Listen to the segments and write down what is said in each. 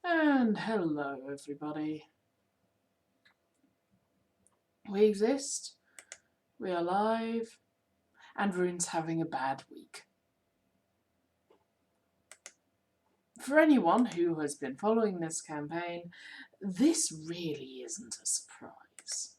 And hello, everybody. We exist, we are live, and Rune's having a bad week. For anyone who has been following this campaign, this really isn't a surprise.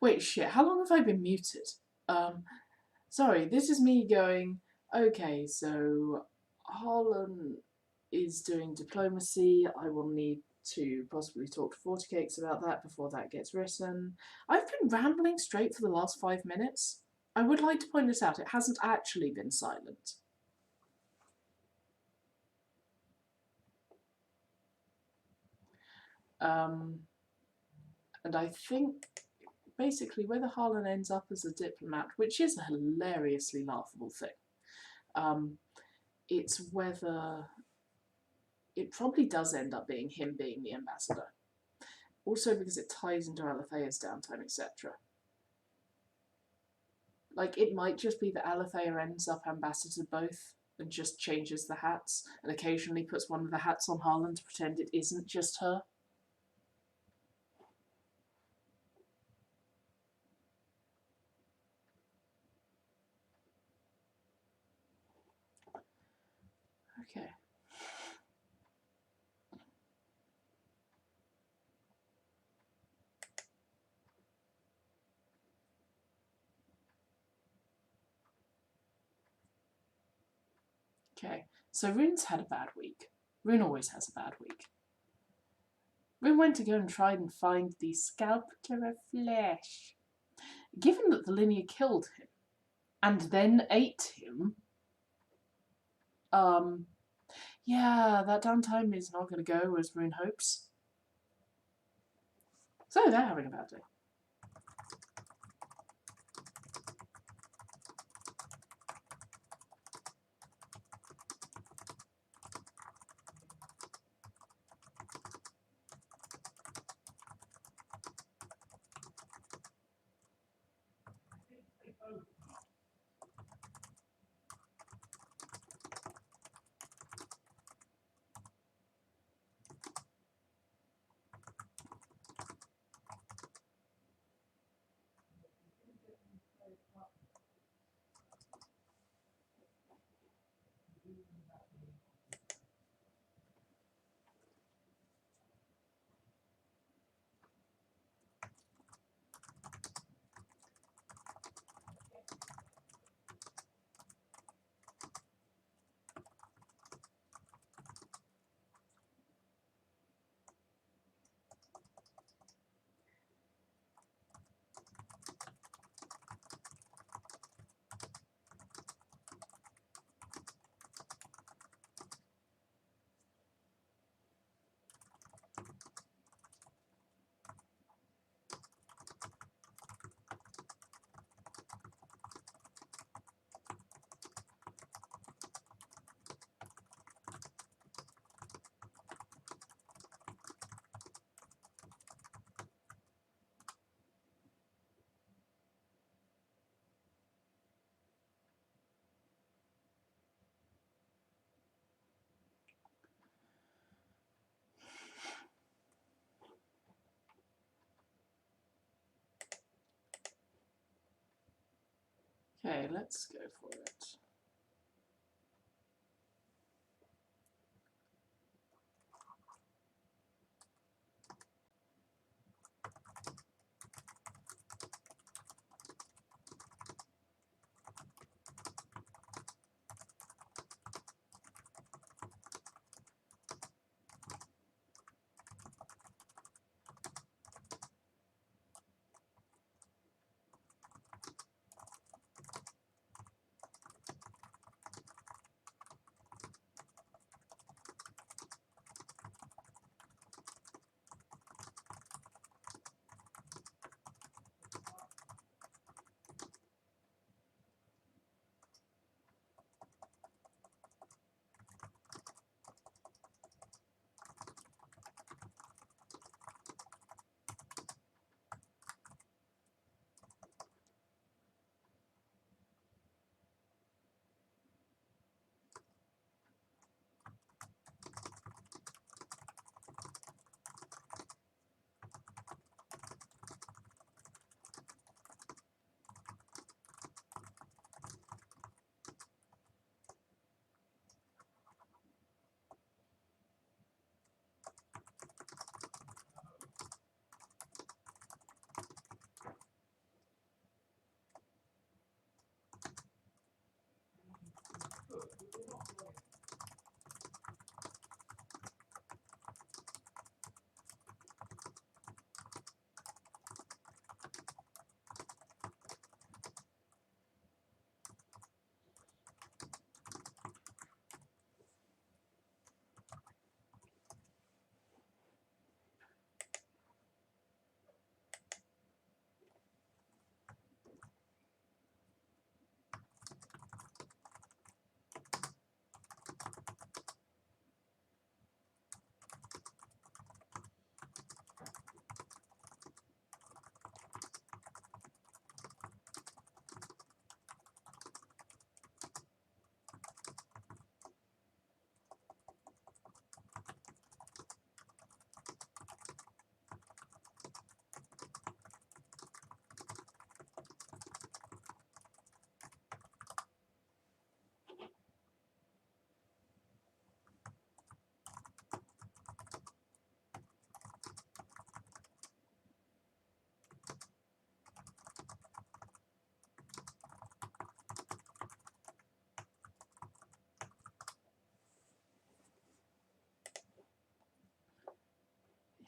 Wait, shit, how long have I been muted? Sorry, this is me going, okay, so Harlan is doing diplomacy. I will need to possibly talk to Forty Cakes about that before that gets written. I've been rambling straight for the last 5 minutes. I would like to point this out, it hasn't actually been silent. And I think basically whether Harlan ends up as a diplomat, which is a hilariously laughable thing, it's whether it probably does end up being him being the ambassador. Also because it ties into Alethea's downtime, etc. Like, it might just be that Alethea ends up ambassador both and just changes the hats and occasionally puts one of the hats on Harlan to pretend it isn't just her. Okay. Okay, so Rune's had a bad week. Rune always has a bad week. Rune went to go and try and find the sculptor of flesh. Given that the linear killed him and then ate him, yeah, that downtime is not going to go as Rune hopes. So they're having a bad day. Okay, let's go for it.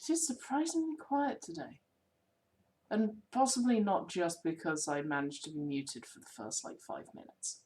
It is surprisingly quiet today. And possibly not just because I managed to be muted for the first, like, 5 minutes.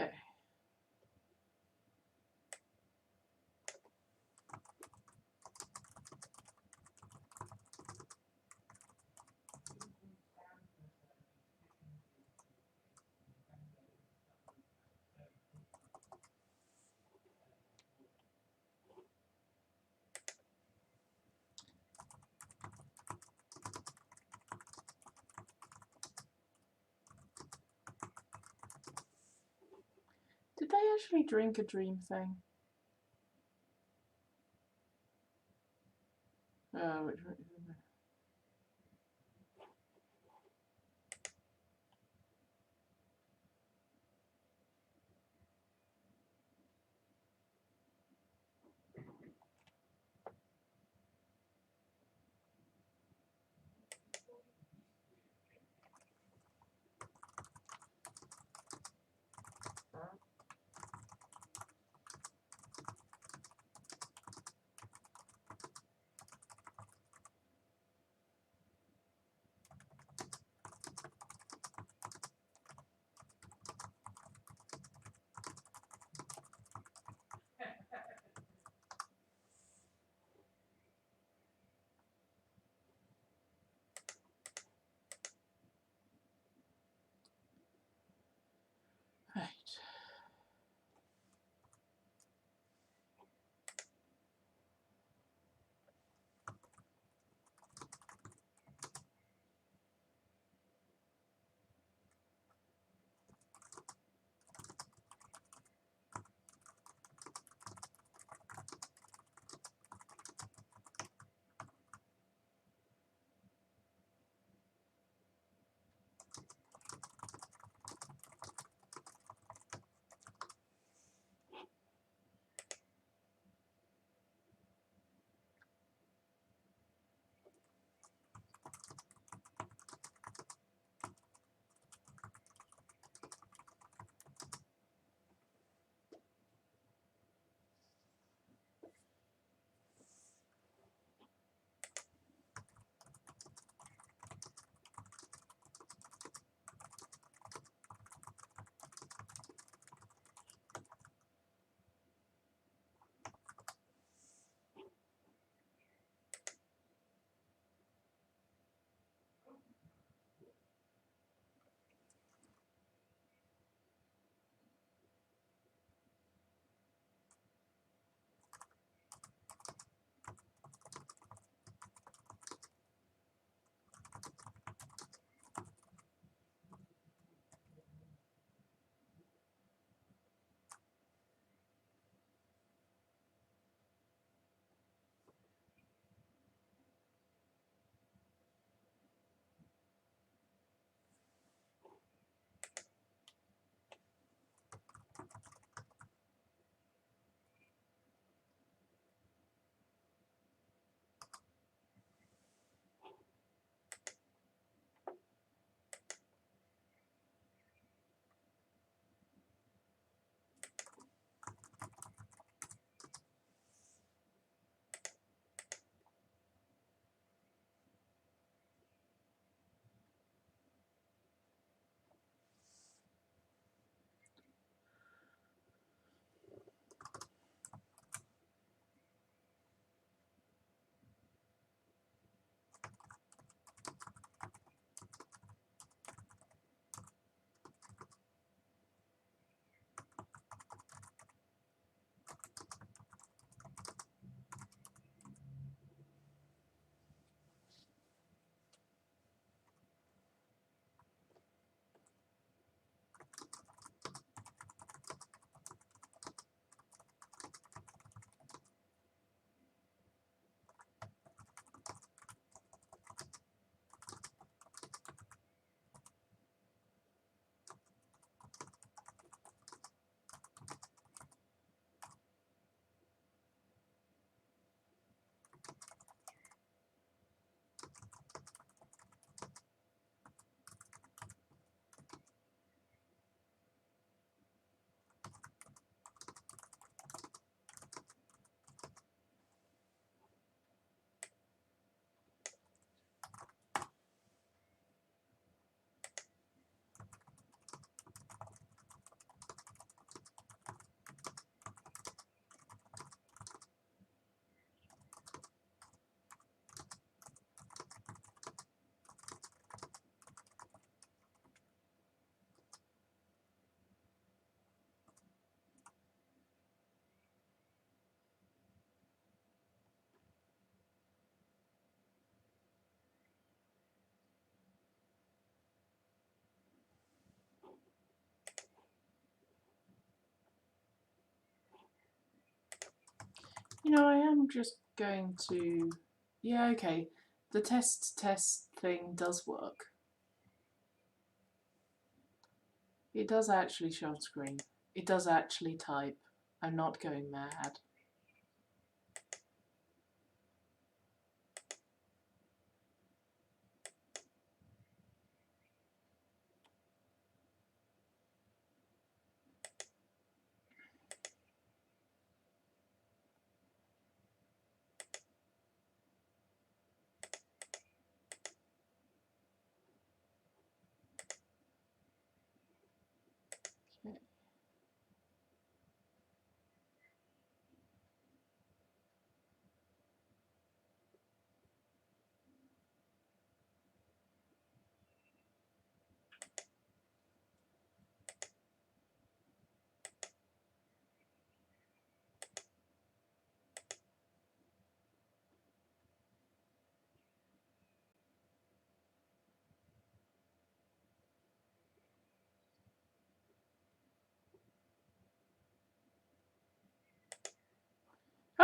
Okay. Did they actually drink a dream thing? Which one? I am just going to... Yeah, okay. The test thing does work. It does actually show screen. It does actually type. I'm not going mad. Okay.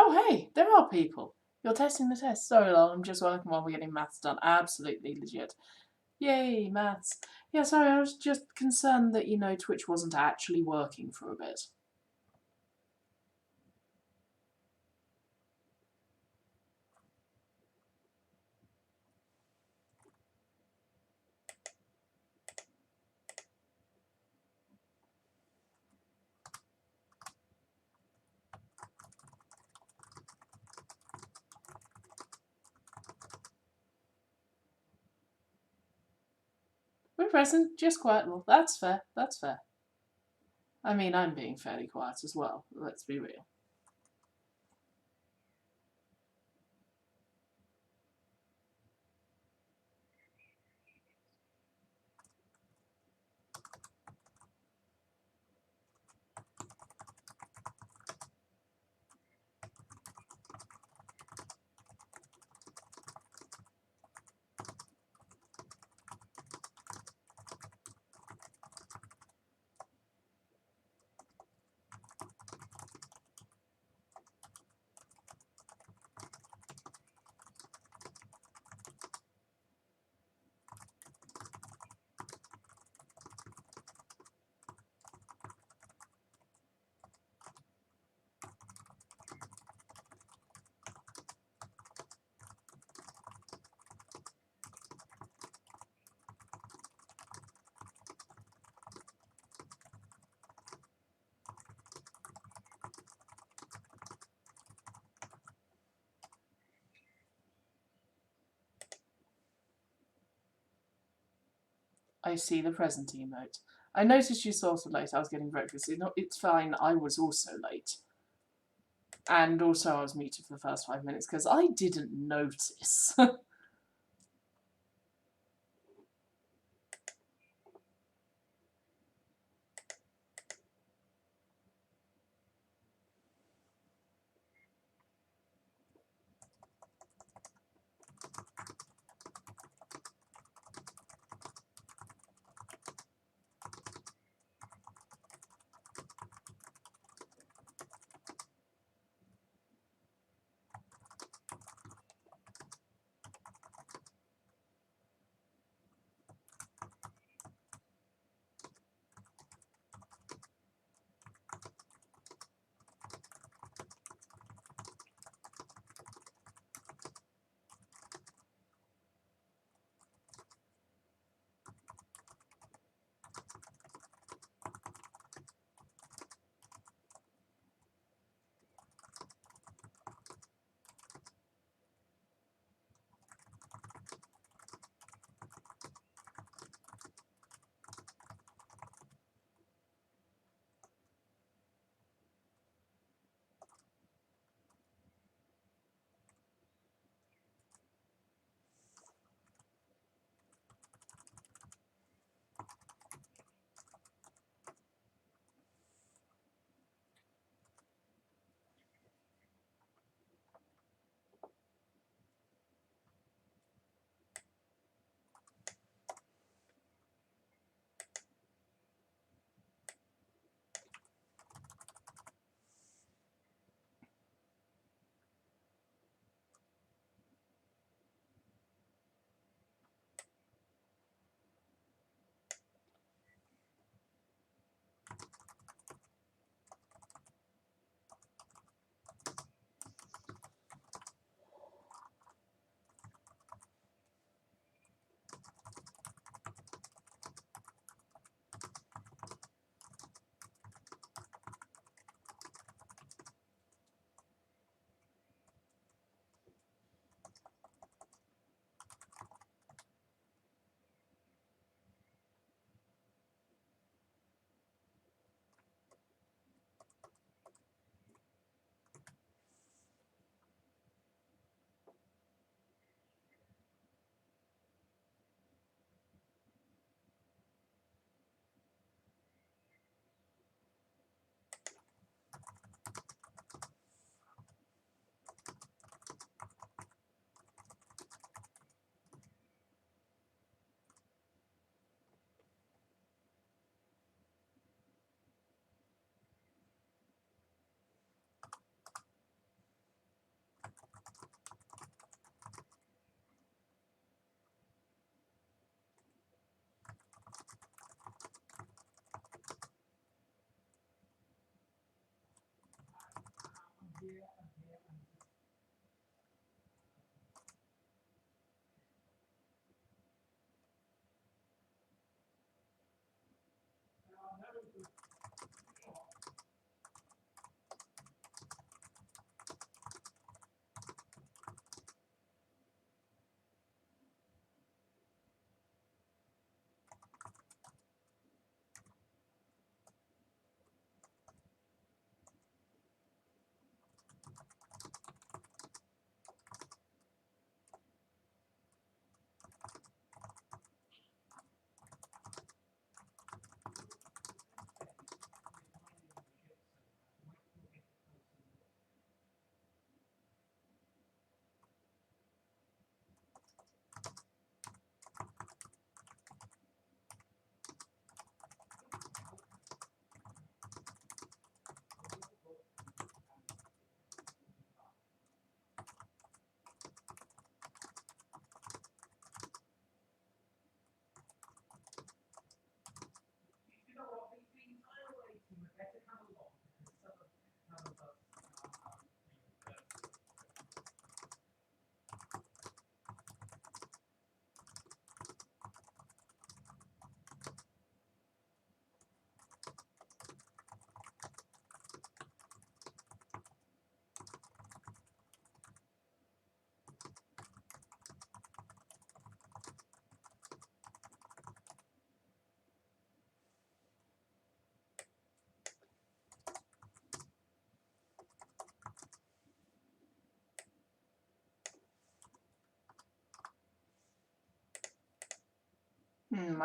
Oh, hey, there are people. You're testing the test. Sorry, lol, I'm just working while we're getting maths done. Absolutely legit. Yay, maths. Yeah, sorry, I was just concerned that, Twitch wasn't actually working for a bit. We're present, just quiet. Well, that's fair, that's fair. I mean, I'm being fairly quiet as well, let's be real. I see the present emote. I noticed you saw so late. I was getting breakfast. It's fine. I was also late. And also I was muted for the first 5 minutes because I didn't notice.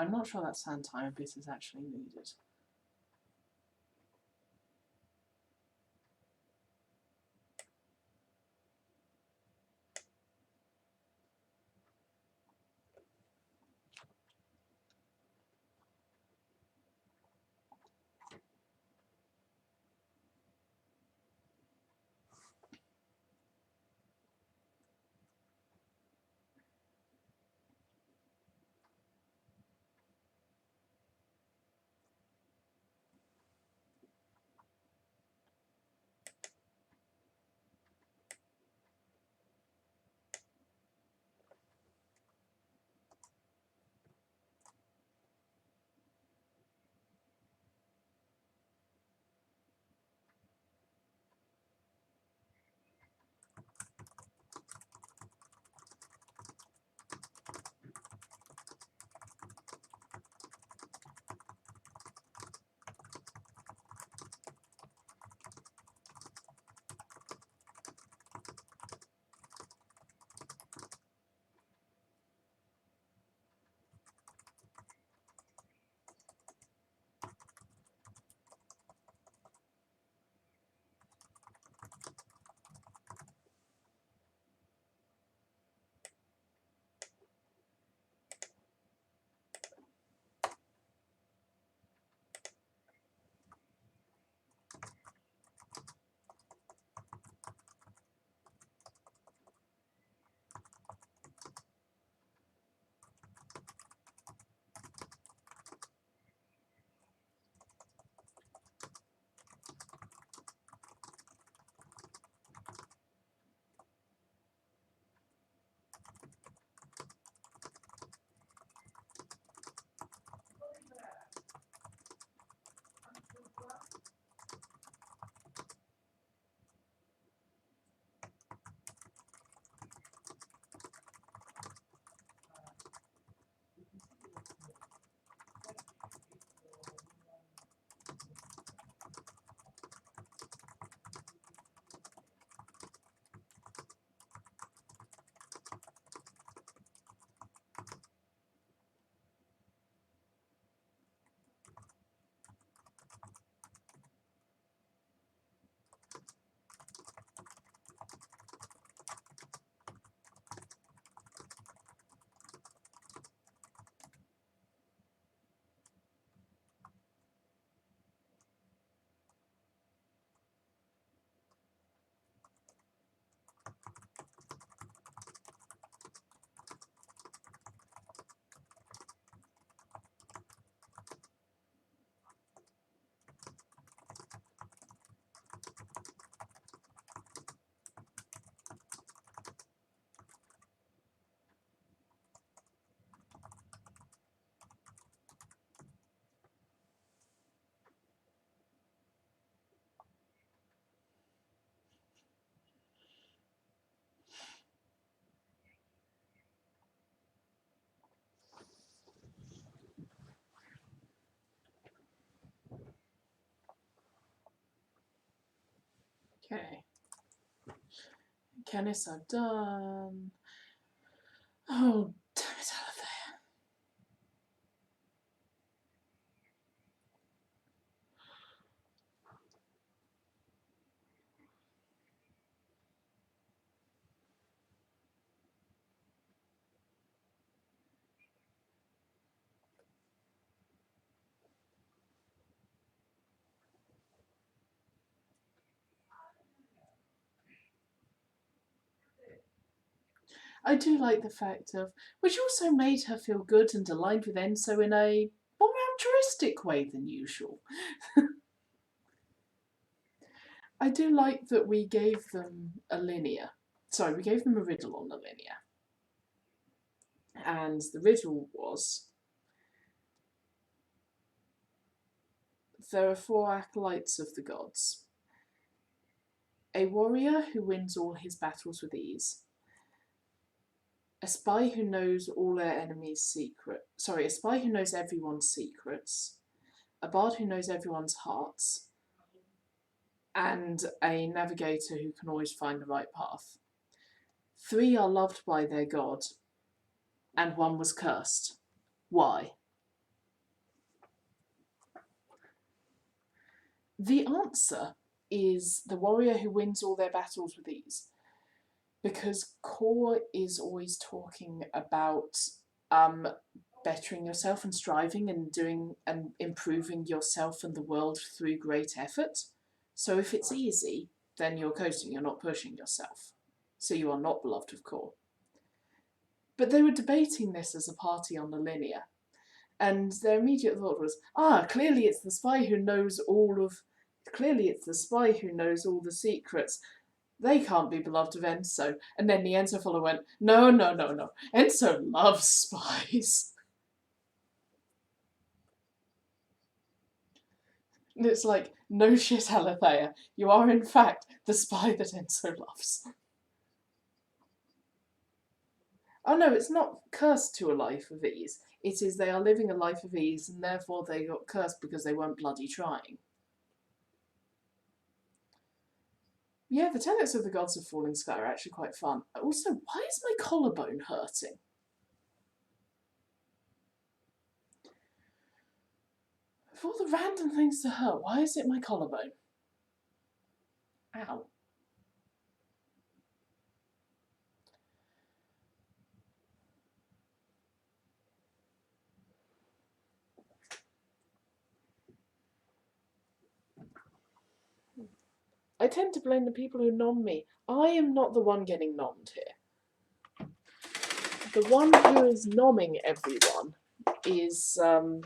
I'm not sure that sand time bit is actually needed. Okay. Canis I've done. Oh, damn it, Alethea. I do like the fact of, which also made her feel good and aligned with Enso in a more altruistic way than usual. I do like that we gave them a linear. Sorry, we gave them a riddle on the linear. And the riddle was, there are 4 acolytes of the gods. A warrior who wins all his battles with ease. A spy who knows all their enemies' secrets. Sorry, a spy who knows everyone's secrets. A bard who knows everyone's hearts. And a navigator who can always find the right path. 3 are loved by their god, and 1 was cursed. Why? The answer is the warrior who wins all their battles with ease. Because Core is always talking about bettering yourself and striving and doing and improving yourself and the world through great effort. So if it's easy, then you're coasting, you're not pushing yourself. So you are not beloved of Core. But they were debating this as a party on the linear. And their immediate thought was, clearly it's the spy who knows all the secrets. They can't be beloved of Enso. And then the Enso follower went, no. Enso loves spies. And it's like, no shit, Alethea. You are in fact the spy that Enso loves. Oh no, it's not cursed to a life of ease. It is they are living a life of ease and therefore they got cursed because they weren't bloody trying. Yeah, the tenets of the Gods of Falling Sky are actually quite fun. Also, why is my collarbone hurting? Of all the random things to hurt, why is it my collarbone? Ow. I tend to blame the people who nom me. I am not the one getting nommed here. The one who is nomming everyone is, ow.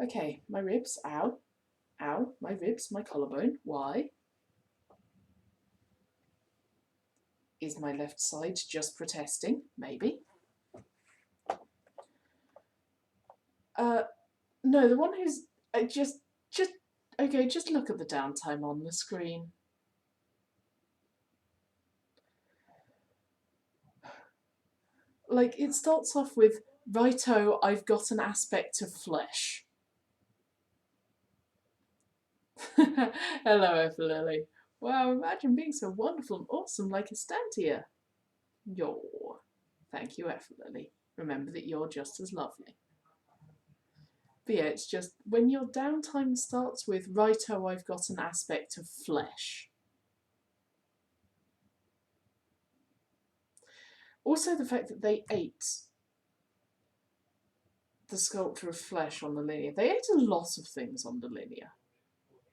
Okay, my ribs, ow. Ow, my ribs, my collarbone. Why? Is my left side just protesting? Maybe. No, the one who's just okay. Just look at the downtime on the screen. Like it starts off with, righto, I've got an aspect of flesh. Hello, Ephelily. Wow, imagine being so wonderful and awesome like Estantia. Yo. Thank you, Ephelily. Remember that you're just as lovely. But yeah, it's just when your downtime starts with, righto, I've got an aspect of flesh. Also, the fact that they ate the sculpture of flesh on the linear. They ate a lot of things on the linear.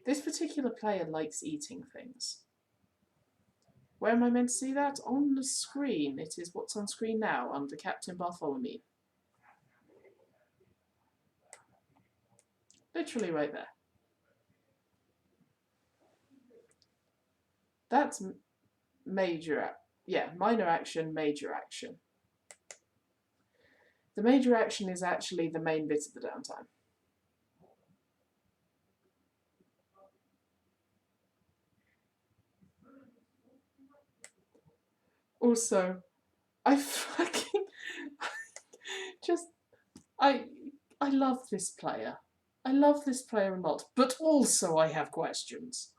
This particular player likes eating things. Where am I meant to see that? On the screen. It is what's on screen now under Captain Bartholomew. Literally right there. That's major, minor action, major action. The major action is actually the main bit of the downtime. Also, I fucking I love this player. I love this player a lot, but also I have questions.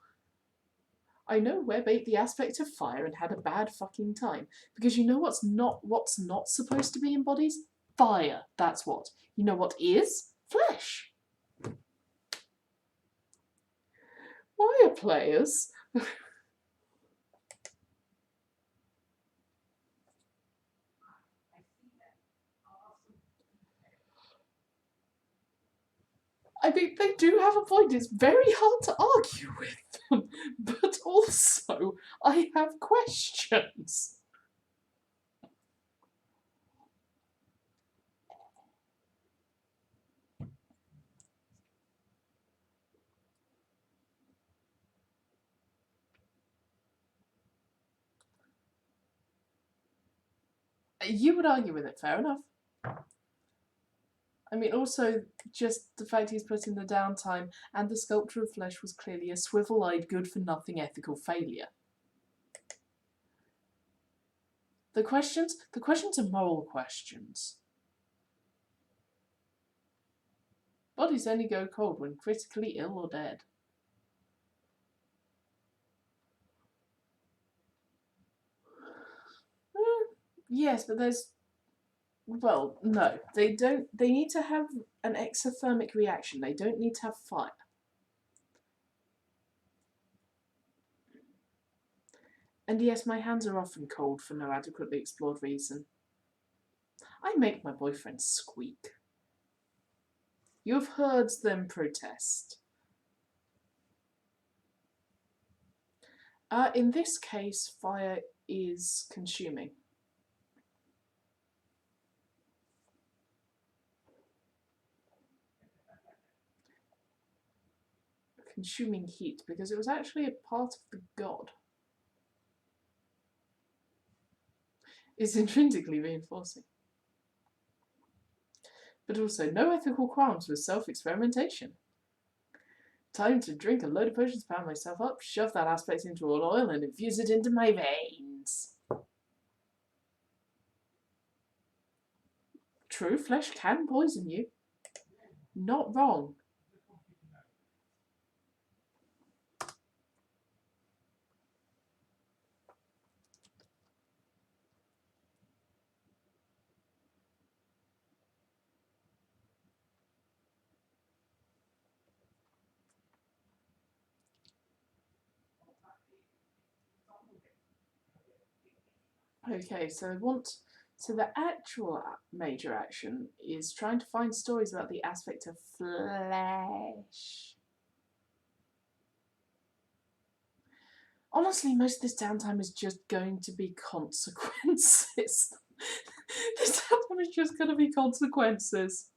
I know Web ate the aspect of fire and had a bad fucking time. Because you know what's not supposed to be in bodies? Fire, that's what. You know what is? Flesh. Why are players? I mean, they do have a point. It's very hard to argue with them. But also, I have questions. You would argue with it, fair enough. I mean, also, just the fact he's put in the downtime and the sculpture of flesh was clearly a swivel-eyed, good-for-nothing ethical failure. The questions are moral questions. Bodies only go cold when critically ill or dead. Yes, but there's... Well, no. They don't... They need to have an exothermic reaction. They don't need to have fire. And yes, my hands are often cold for no adequately explored reason. I make my boyfriend squeak. You have heard them protest. In this case, fire is consuming. Consuming heat, because it was actually a part of the god. It's intrinsically reinforcing. But also, no ethical qualms with self-experimentation. Time to drink a load of potions, power myself up, shove that aspect into an oil and infuse it into my veins. True, flesh can poison you. Not wrong. Okay, so the actual major action is trying to find stories about the aspect of flesh. Honestly, most of this downtime is just going to be consequences. This downtime is just going to be consequences.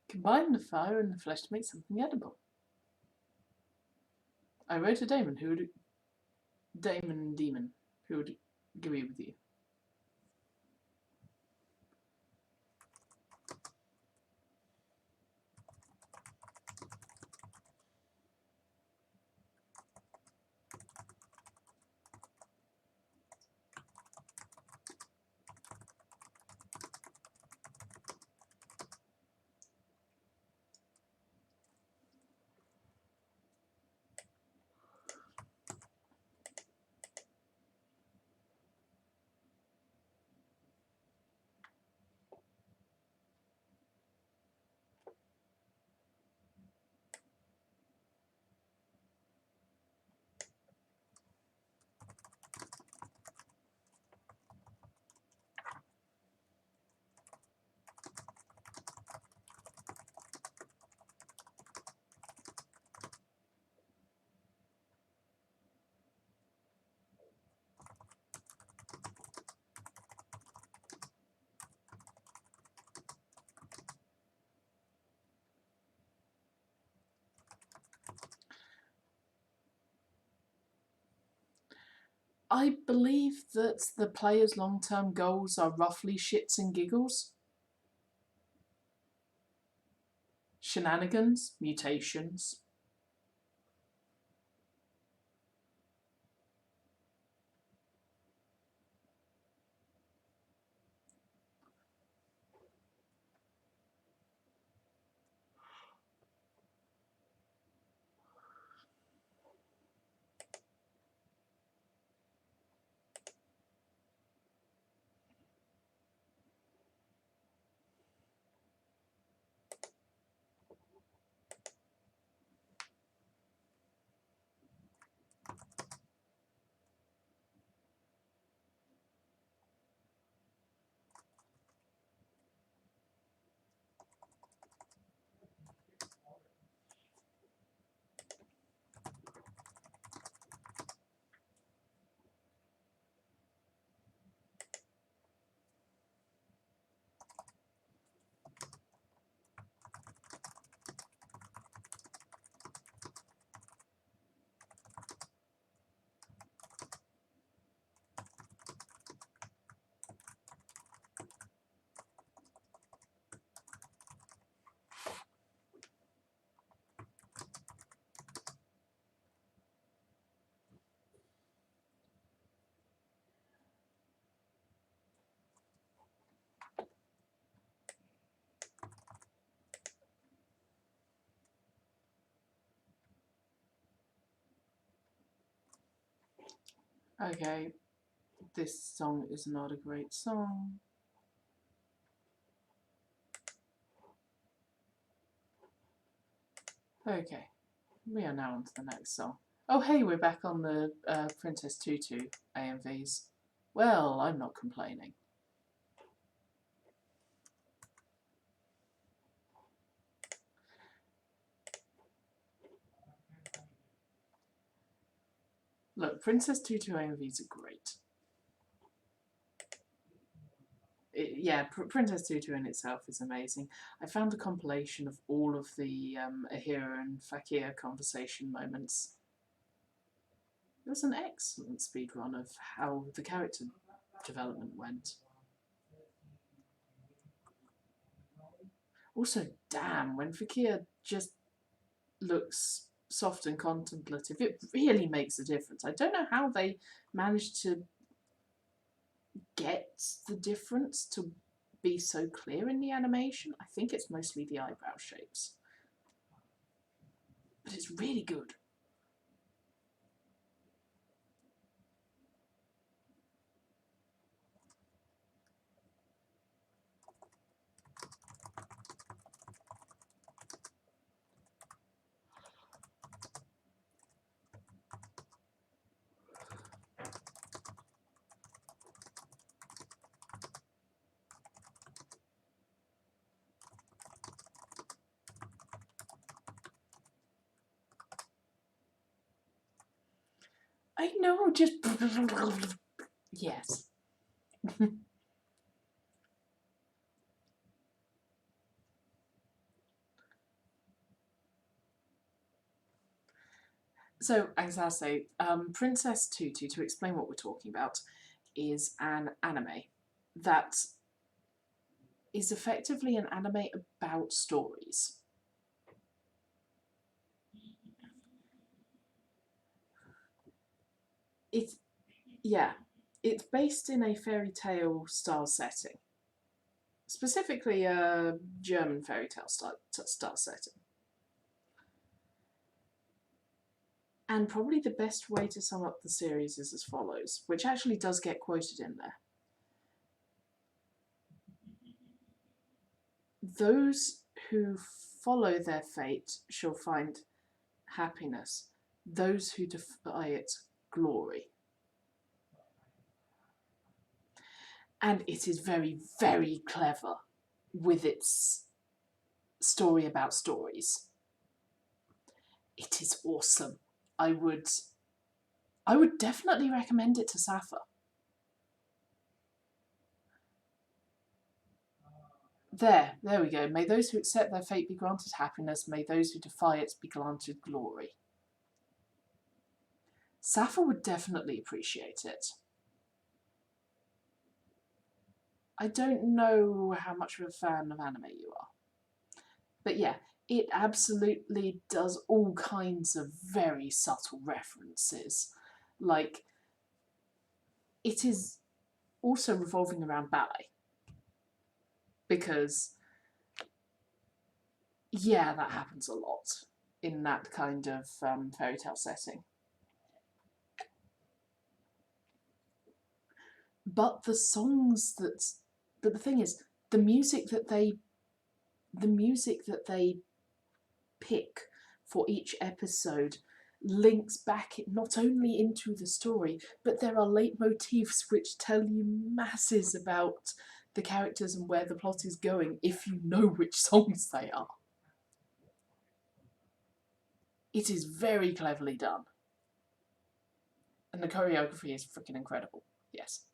Combine the fire and the flesh to make something edible. I wrote a Damon who would agree with you. I believe that the player's long-term goals are roughly shits and giggles. Shenanigans, mutations. Okay, this song is not a great song. Okay, we are now on to the next song. Oh hey, we're back on the Princess Tutu AMVs. Well, I'm not complaining. Look, Princess Tutu AMVs are great. Princess Tutu in itself is amazing. I found a compilation of all of the Ahira and Fakir conversation moments. It was an excellent speedrun of how the character development went. Also, damn, when Fakir just looks soft and contemplative, it really makes a difference. I don't know how they managed to get the difference to be so clear in the animation. I think it's mostly the eyebrow shapes. But it's really good. I know, just yes. So, as I say, Princess Tutu, to explain what we're talking about, is an anime that is effectively an anime about stories. It's based in a fairy tale style setting, specifically a German fairy tale style setting. And probably the best way to sum up the series is as follows, which actually does get quoted in there. Those who follow their fate shall find happiness. Those who defy it, glory. And it is very, very clever with its story about stories. It is awesome. I would definitely recommend it to Safa. There we go. May those who accept their fate be granted happiness. May those who defy it be granted glory. Sappho would definitely appreciate it. I don't know how much of a fan of anime you are. But yeah, it absolutely does all kinds of very subtle references. Like, it is also revolving around ballet. Because, yeah, that happens a lot in that kind of fairy tale setting. But the songs that... But the thing is, the music that they pick for each episode links back not only into the story, but there are leitmotifs which tell you masses about the characters and where the plot is going if you know which songs they are. It is very cleverly done. And the choreography is freaking incredible. Yes.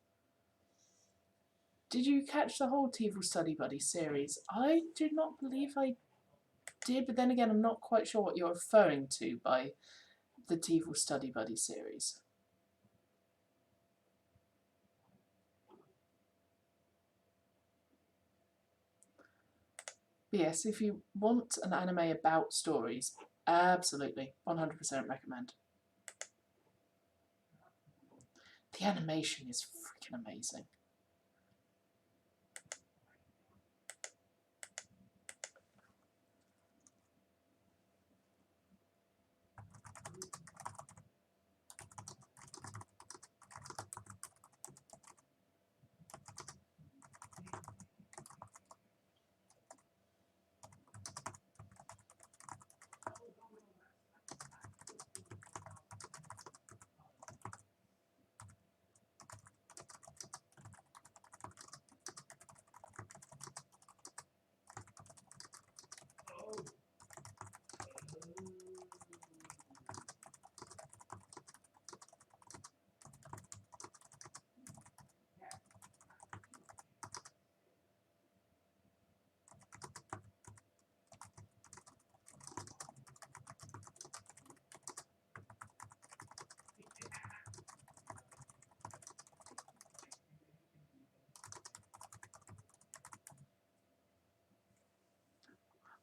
Did you catch the whole Teevil Study Buddy series? I do not believe I did, but then again, I'm not quite sure what you're referring to by the Teevil Study Buddy series. But yes, if you want an anime about stories, absolutely, 100% recommend. The animation is freaking amazing.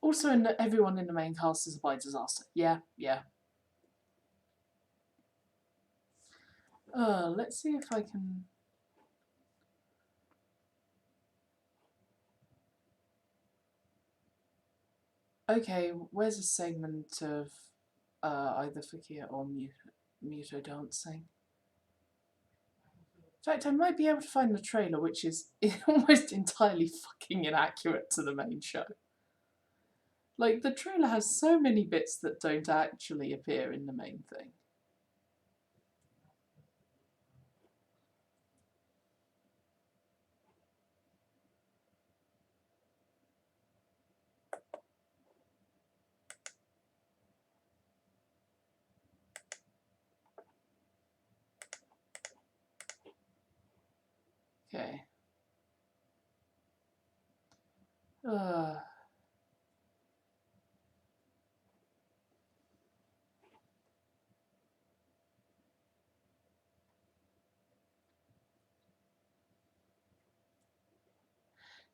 Also, everyone in the main cast is by disaster. Yeah, yeah. Let's see if I can... Okay, where's a segment of either Fakia or Muto dancing? In fact, I might be able to find the trailer, which is almost entirely fucking inaccurate to the main show. Like, the trailer has so many bits that don't actually appear in the main thing. Okay.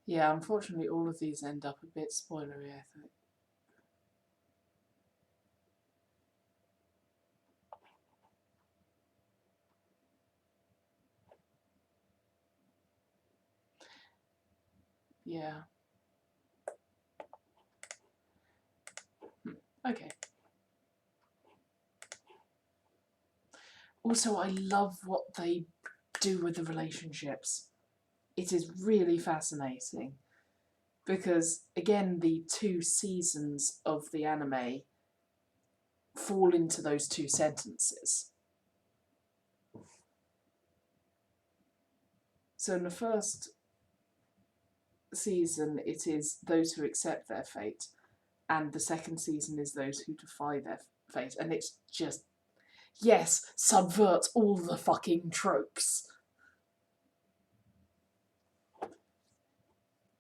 Yeah, unfortunately all of these end up a bit spoilery, I think. Yeah. Okay. Also, I love what they do with the relationships. It is really fascinating. Because, again, the 2 seasons of the anime fall into those 2 sentences. So in the first season, it is those who accept their fate, and the second season is those who defy their fate. And it's just, yes, subverts all the fucking tropes.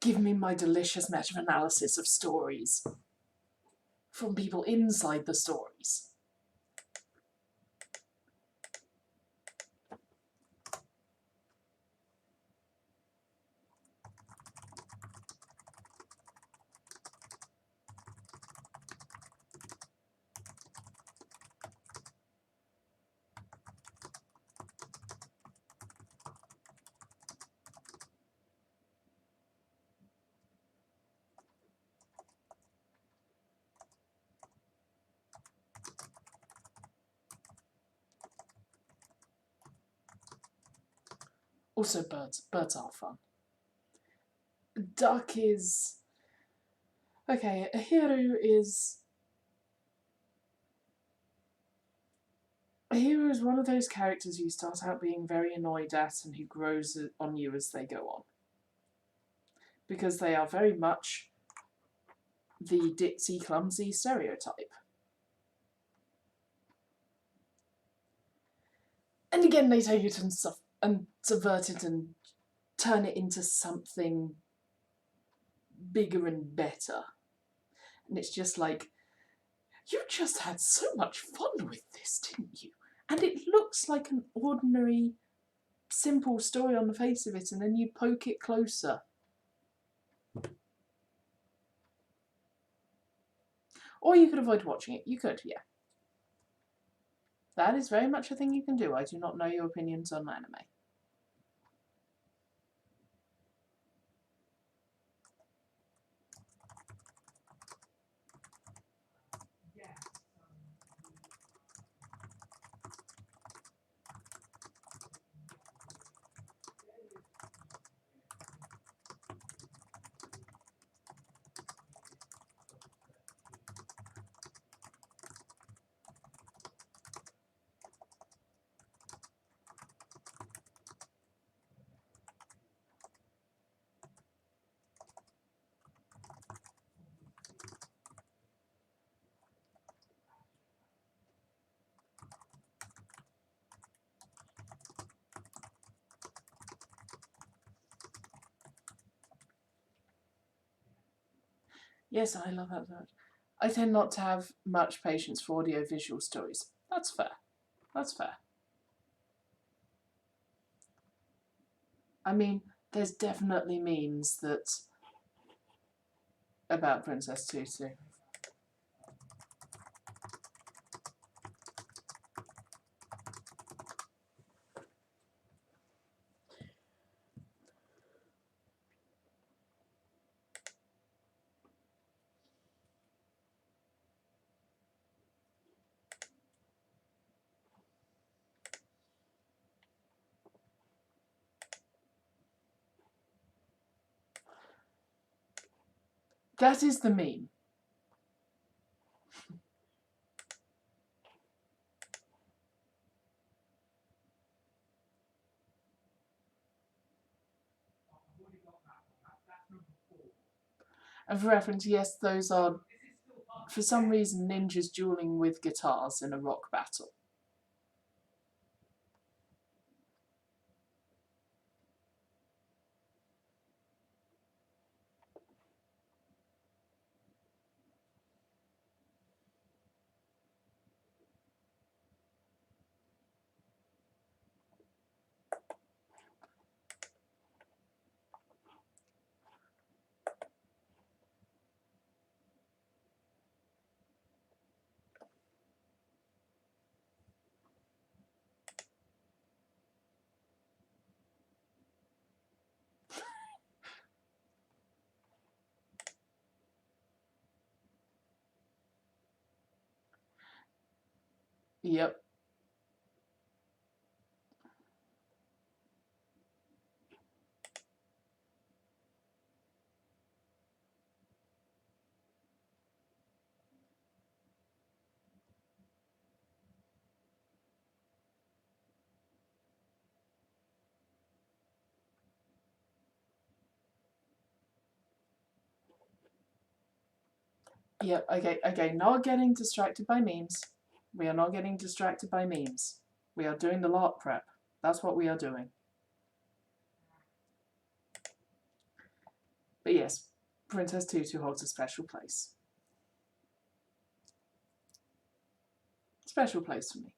Give me my delicious meta-analysis of stories from people inside the stories. Also birds. Birds are fun. Duck is... Okay, a hero is... A hero is one of those characters you start out being very annoyed at and who grows on you as they go on. Because they are very much the ditzy, clumsy stereotype. And again, they take it and subvert it and turn it into something bigger and better. And it's just like, you just had so much fun with this, didn't you? And it looks like an ordinary, simple story on the face of it, and then you poke it closer. Or you could avoid watching it. You could, yeah. That is very much a thing you can do. I do not know your opinions on anime. Yes, I love that. I tend not to have much patience for audio-visual stories. That's fair. That's fair. I mean, there's definitely memes that about Princess Tutu. That is the meme. And for reference, yes, those are, for some reason, ninjas dueling with guitars in a rock battle. Yep. Yep, okay, not getting distracted by memes. We are not getting distracted by memes. We are doing the LARP prep. That's what we are doing. But yes, Princess Tutu holds a special place. Special place for me.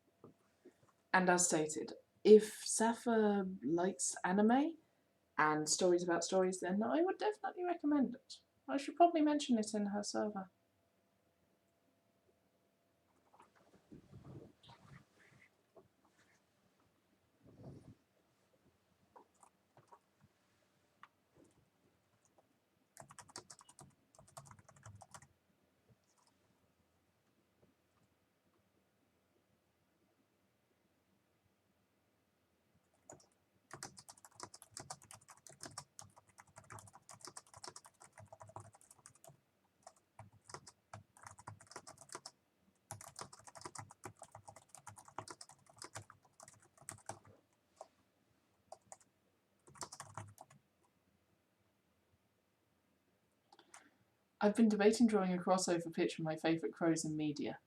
And as stated, if Safa likes anime and stories about stories, then I would definitely recommend it. I should probably mention it in her server. I've been debating drawing a crossover picture of my favourite crows in media.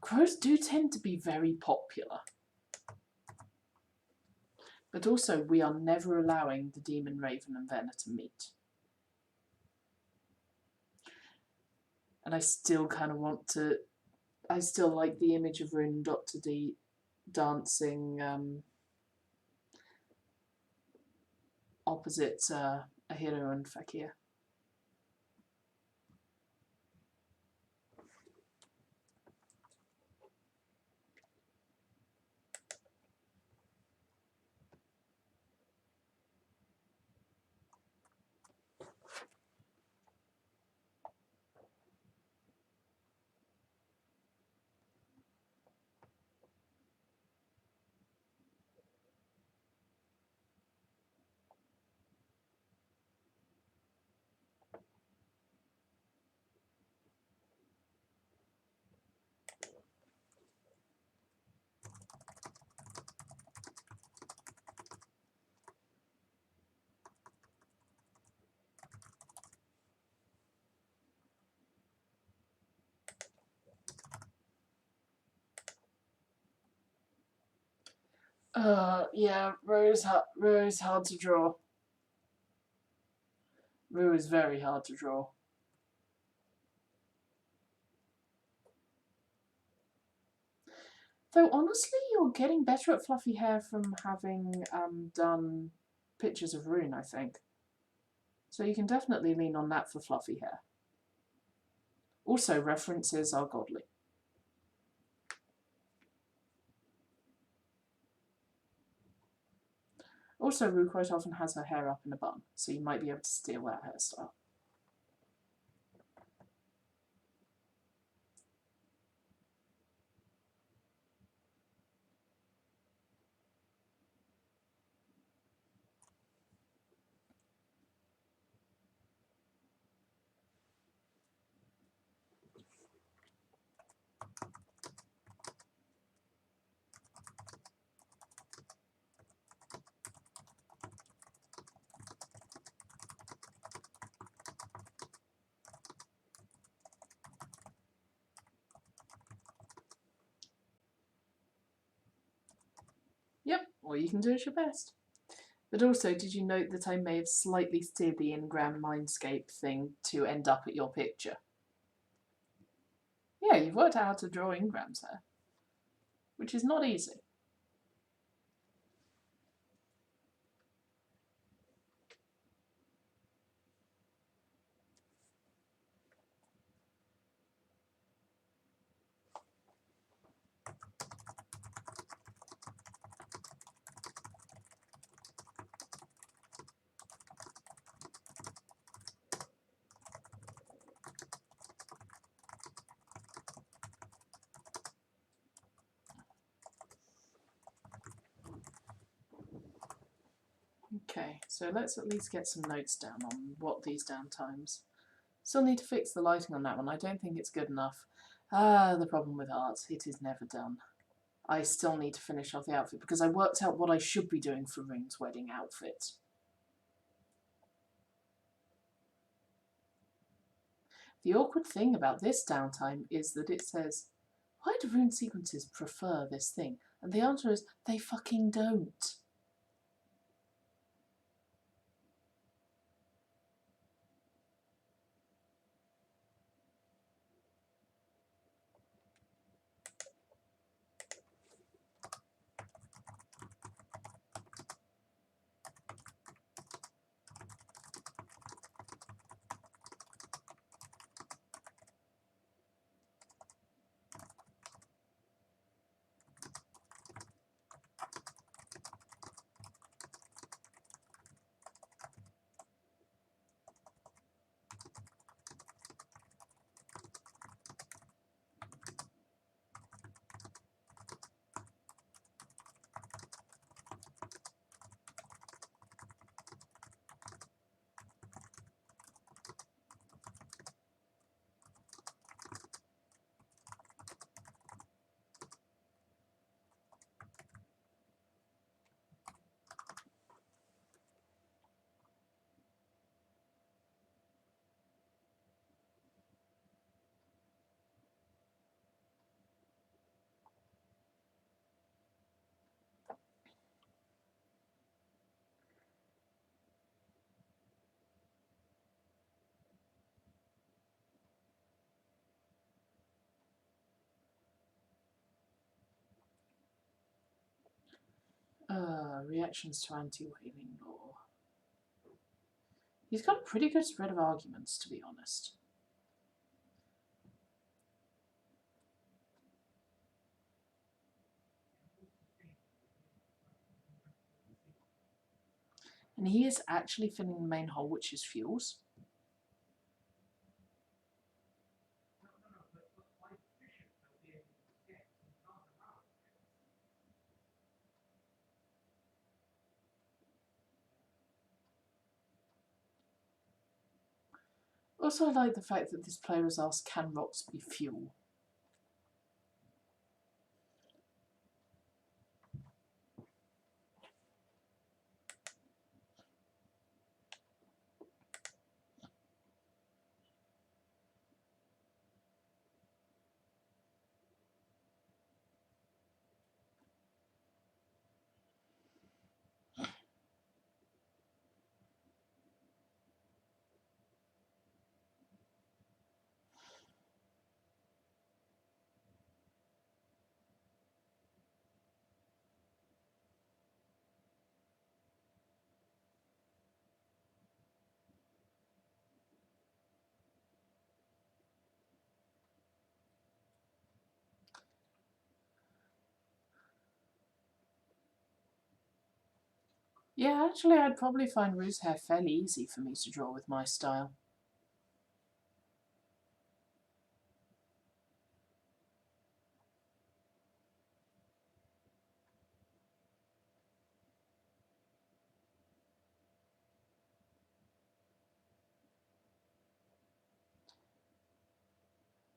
Crows do tend to be very popular. But also, we are never allowing the demon raven and Venner to meet. And I still kind of want to... I still like the image of Rune and Dr. D dancing opposite Ahiro and Fakir. Yeah, Rue is hard to draw. Rue is very hard to draw. Though honestly, you're getting better at fluffy hair from having done pictures of Rune, I think. So you can definitely lean on that for fluffy hair. Also, references are godly. Also, Rue quite often has her hair up in a bun, so you might be able to steal that hairstyle. Yep, all you can do is your best. But also, did you note that I may have slightly steered the in-gram mindscape thing to end up at your picture? Yeah, you've worked out how to draw ingrams there, which is not easy. Okay, so let's at least get some notes down on what these downtimes. Still need to fix the lighting on that one. I don't think it's good enough. The problem with art, it is never done. I still need to finish off the outfit because I worked out what I should be doing for Rune's wedding outfit. The awkward thing about this downtime is that it says, why do rune sequences prefer this thing? And the answer is, they fucking don't. Reactions to anti-whaling law. He's got a pretty good spread of arguments, to be honest. And he is actually filling the main hole, which is fuels. Also, I like the fact that this player has asked, can rocks be fuel? Yeah, actually, I'd probably find Rue's hair fairly easy for me to draw with my style.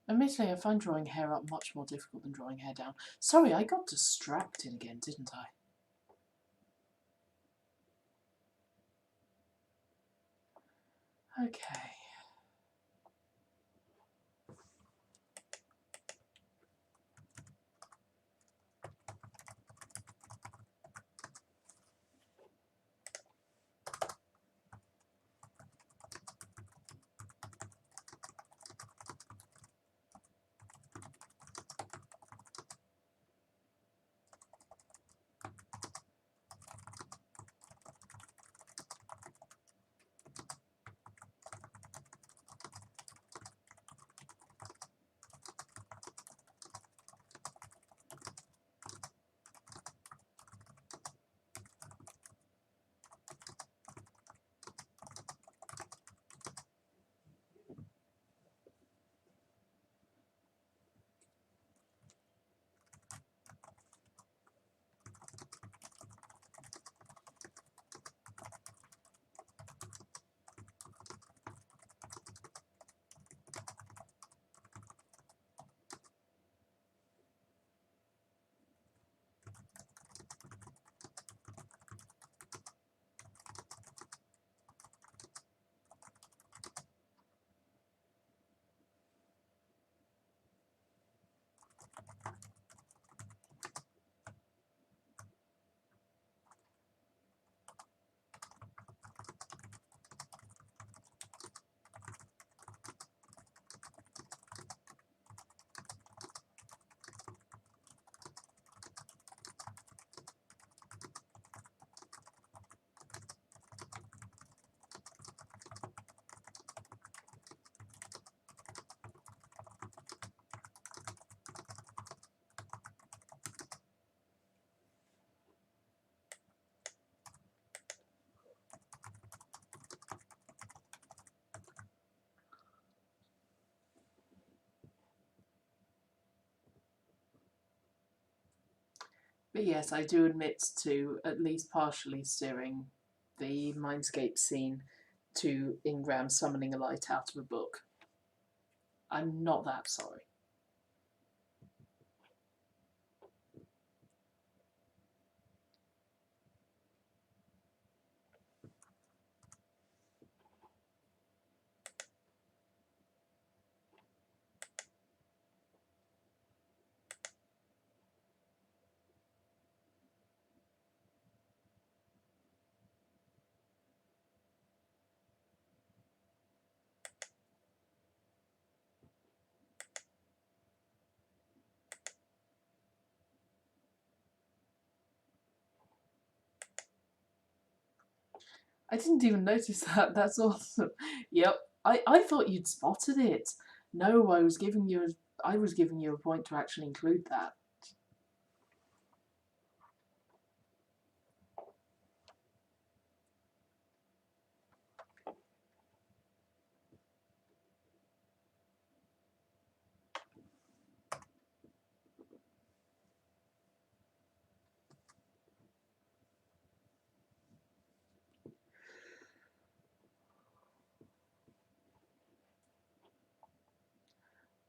Admittedly, I find drawing hair up much more difficult than drawing hair down. Sorry, I got distracted again, didn't I? Okay. But yes, I do admit to at least partially steering the Mindscape scene to Ingram summoning a light out of a book. I'm not that sorry. I didn't even notice that. That's awesome. Yep. I thought you'd spotted it. No, I was giving you a point to actually include that.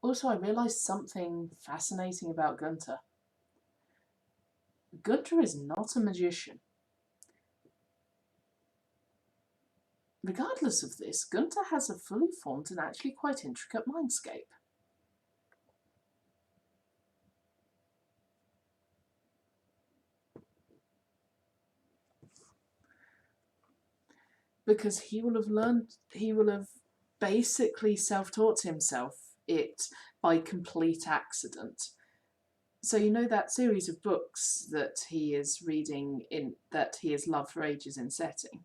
Also, I realised something fascinating about Gunter. Gunter is not a magician. Regardless of this, Gunter has a fully formed and actually quite intricate mindscape. Because he will have basically self-taught himself it by complete accident. So you know that series of books that he is reading in that he has loved for ages in setting?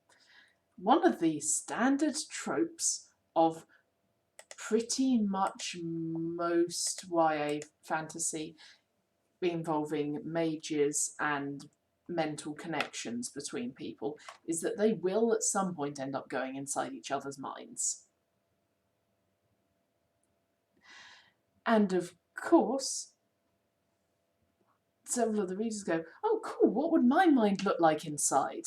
One of the standard tropes of pretty much most YA fantasy involving mages and mental connections between people is that they will at some point end up going inside each other's minds. And of course, several of the readers go, oh cool, what would my mind look like inside?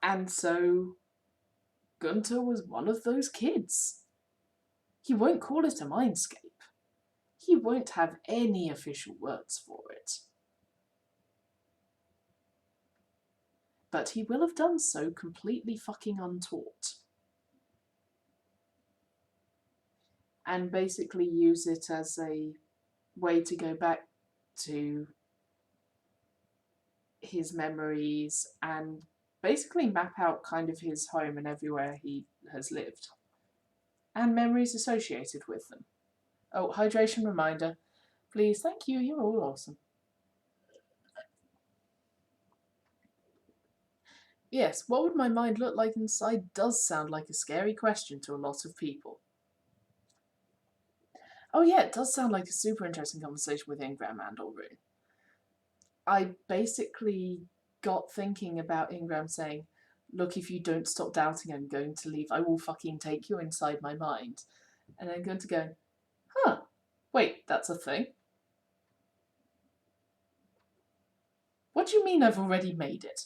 And so Gunter was one of those kids. He won't call it a mindscape. He won't have any official words for it. But he will have done so completely fucking untaught. And basically use it as a way to go back to his memories and basically map out kind of his home and everywhere he has lived. And memories associated with them. Oh, hydration reminder. Please, thank you, you're all awesome. Yes, what would my mind look like inside does sound like a scary question to a lot of people. Oh yeah, it does sound like a super interesting conversation with Ingram and Ulrune. I basically got thinking about Ingram saying, look, if you don't stop doubting I'm going to leave, I will fucking take you inside my mind. And then going to go, huh, wait, that's a thing? What do you mean I've already made it?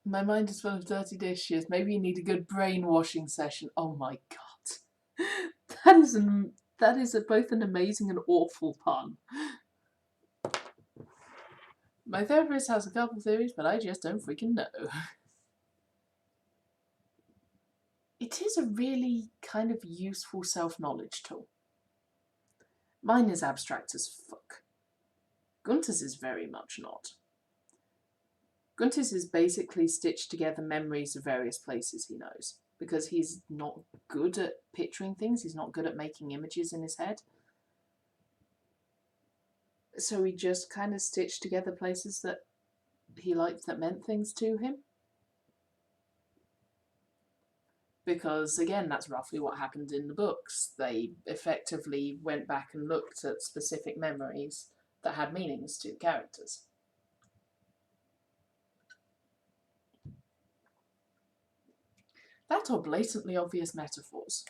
My mind is full of dirty dishes. Maybe you need a good brainwashing session. Oh my god. That is both an amazing and awful pun. My therapist has a couple theories, but I just don't freaking know. It is a really kind of useful self-knowledge tool. Mine is abstract as fuck. Gunter's is very much not. Gunter's is basically stitched together memories of various places he knows, because he's not good at picturing things, he's not good at making images in his head. So he just kind of stitched together places that he liked that meant things to him. Because, again, that's roughly what happened in the books. They effectively went back and looked at specific memories that had meanings to characters. That or blatantly obvious metaphors.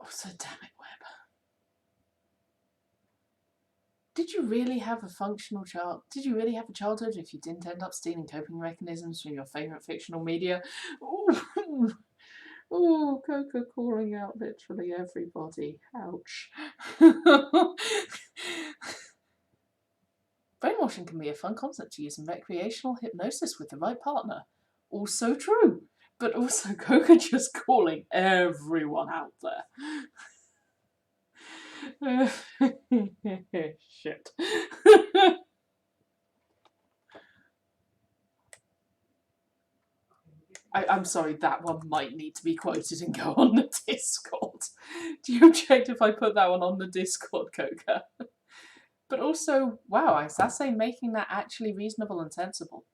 Also, damn it, Web. Did you really have a functional child? Did you really have a childhood if you didn't end up stealing coping mechanisms from your favourite fictional media? Ooh. Oh, Coco calling out literally everybody. Ouch. Brainwashing can be a fun concept to use in recreational hypnosis with the right partner. Also true. But also Coco just calling everyone out there. Shit. I'm sorry, that one might need to be quoted and go on the Discord. Do you object if I put that one on the Discord, Coca? But also, wow, is Sase making that actually reasonable and sensible?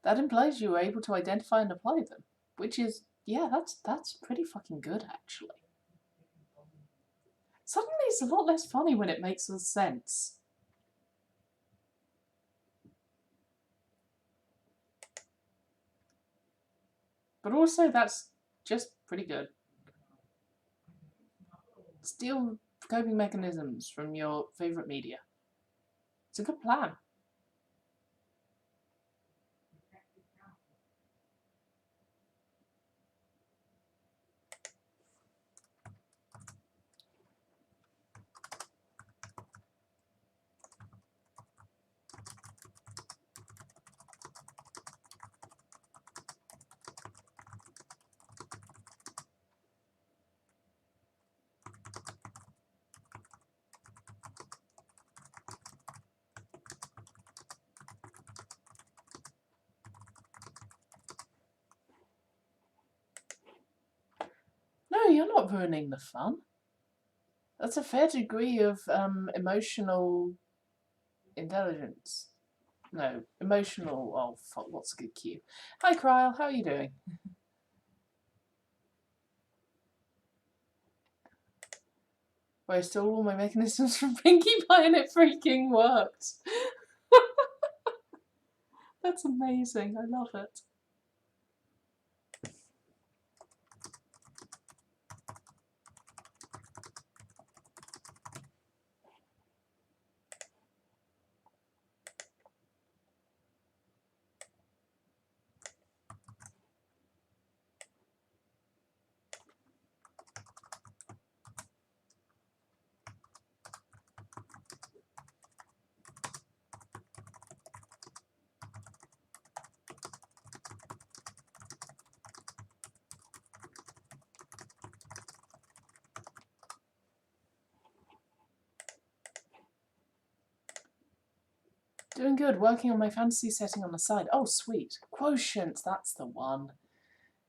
That implies you were able to identify and apply them, which is, yeah, that's pretty fucking good, actually. Suddenly it's a lot less funny when it makes sense. But also, that's just pretty good. Steal coping mechanisms from your favourite media. It's a good plan. No, you're not ruining the fun. That's a fair degree of emotional intelligence. No, emotional. Oh, fuck, what's a good cue? Hi, Kryle, how are you doing? I stole all my mechanisms from Pinkie Pie and it freaking worked. That's amazing. I love it. Doing good, working on my fantasy setting on the side. Oh, sweet. Quotient, that's the one.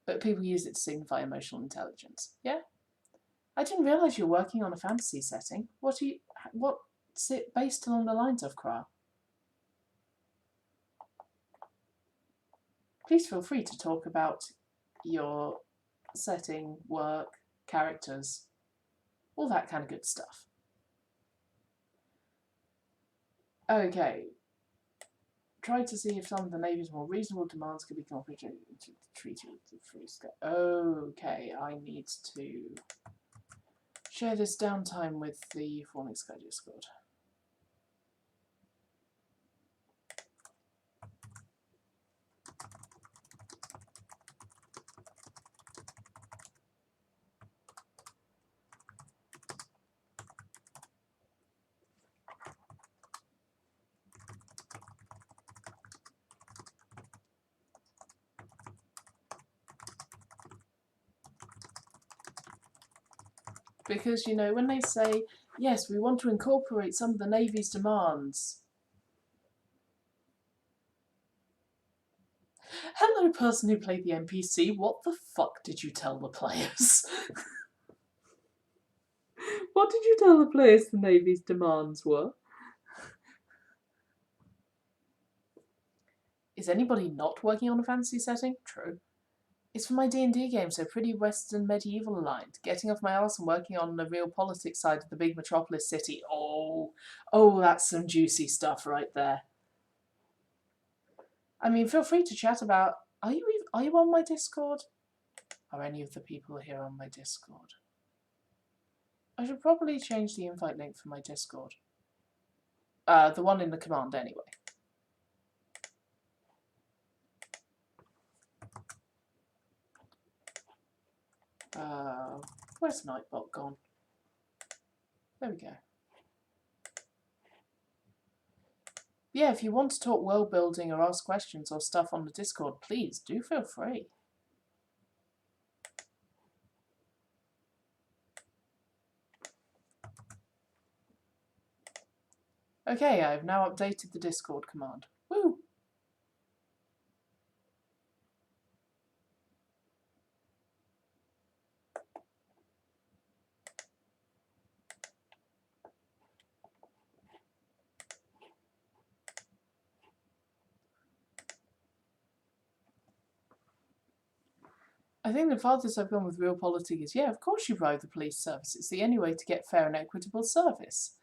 But people use it to signify emotional intelligence. Yeah? I didn't realise you were working on a fantasy setting. What's it based along the lines of, Kra? Please feel free to talk about your setting, work, characters, all that kind of good stuff. Okay. Try to see if some of the Navy's more reasonable demands could be incorporated into the Treaty with the Free Sky. Okay, I need to share this downtime with the Falling Sky Discord. Because, you know, when they say, yes, we want to incorporate some of the Navy's demands. Hello, person who played the NPC, what the fuck did you tell the players? What did you tell the players the Navy's demands were? Is anybody not working on a fantasy setting? True. It's for my D&D game, so pretty Western medieval aligned. Getting off my arse and working on the real politics side of the big metropolis city. Oh, that's some juicy stuff right there. I mean, feel free to chat about. Are you on my Discord? Are any of the people here on my Discord? I should probably change the invite link for my Discord. The one in the command anyway. Where's Nightbot gone? There we go. Yeah, if you want to talk world building or ask questions or stuff on the Discord, please do feel free. Okay, I've now updated the Discord command. Woo! I think the farthest I've gone with realpolitik is, yeah, of course you bribe the police service. It's the only way to get fair and equitable service.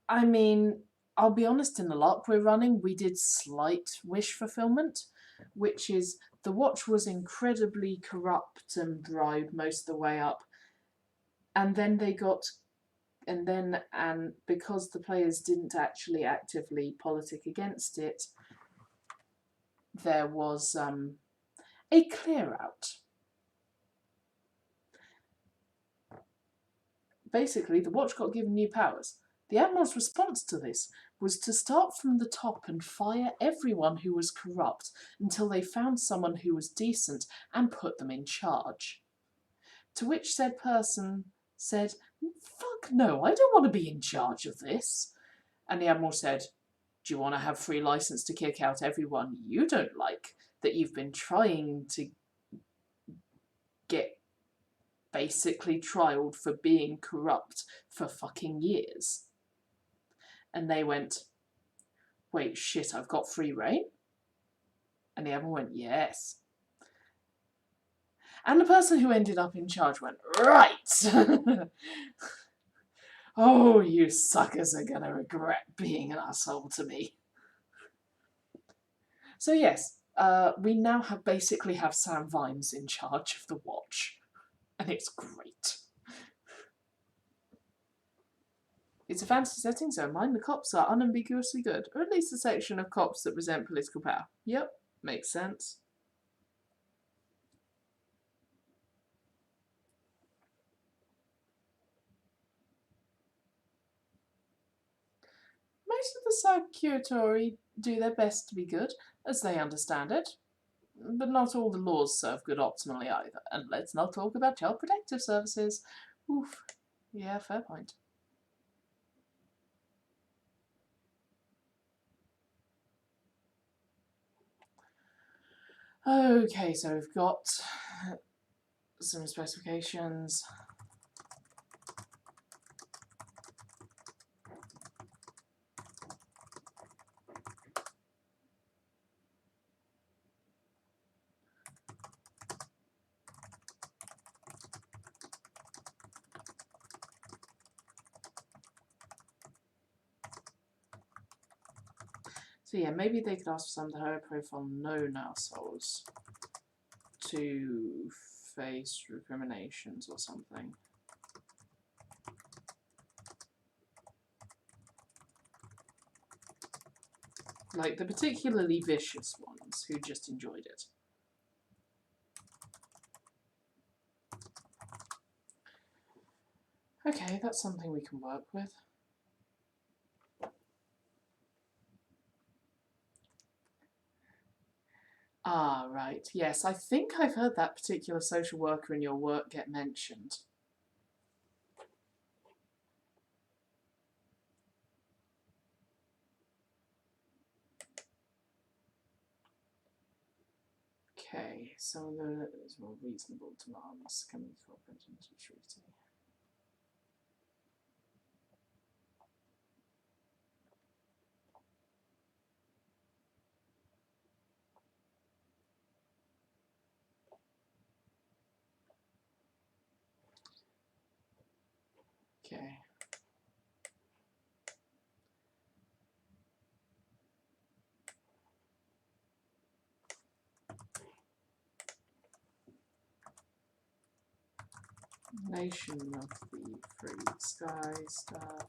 I mean, I'll be honest, in the LARP we're running, we did slight wish fulfillment, which is the watch was incredibly corrupt and bribed most of the way up. And then they got, and because the players didn't actually actively politic against it, there was a clear out. Basically, the watch got given new powers. The Admiral's response to this was to start from the top and fire everyone who was corrupt until they found someone who was decent and put them in charge. To which said person said, "Fuck no, I don't want to be in charge of this." And the Admiral said, "Do you want to have free license to kick out everyone you don't like, that you've been trying to get basically trialed for being corrupt for fucking years?" And they went, "Wait, shit, I've got free reign?" And the Admiral went, "Yes." And the person who ended up in charge went, "Right." "Oh, you suckers are going to regret being an asshole to me." So yes, we now basically have Sam Vimes in charge of the watch. And it's great. It's a fantasy setting, so mind the cops are unambiguously good, or at least a section of cops that resent political power. Yep, makes sense. Most of the Securitory do their best to be good, as they understand it, but not all the laws serve good optimally either. And let's not talk about child protective services. Oof. Yeah, fair point. Okay, so we've got some specifications. So yeah, maybe they could ask for some of the higher profile known assholes to face recriminations or something. Like the particularly vicious ones who just enjoyed it. Okay, that's something we can work with. Ah, right. Yes, I think I've heard that particular social worker in your work get mentioned. Okay, some of those more reasonable demands can be incorporated into the treaty. Okay. Nation of the Free Sky stuff.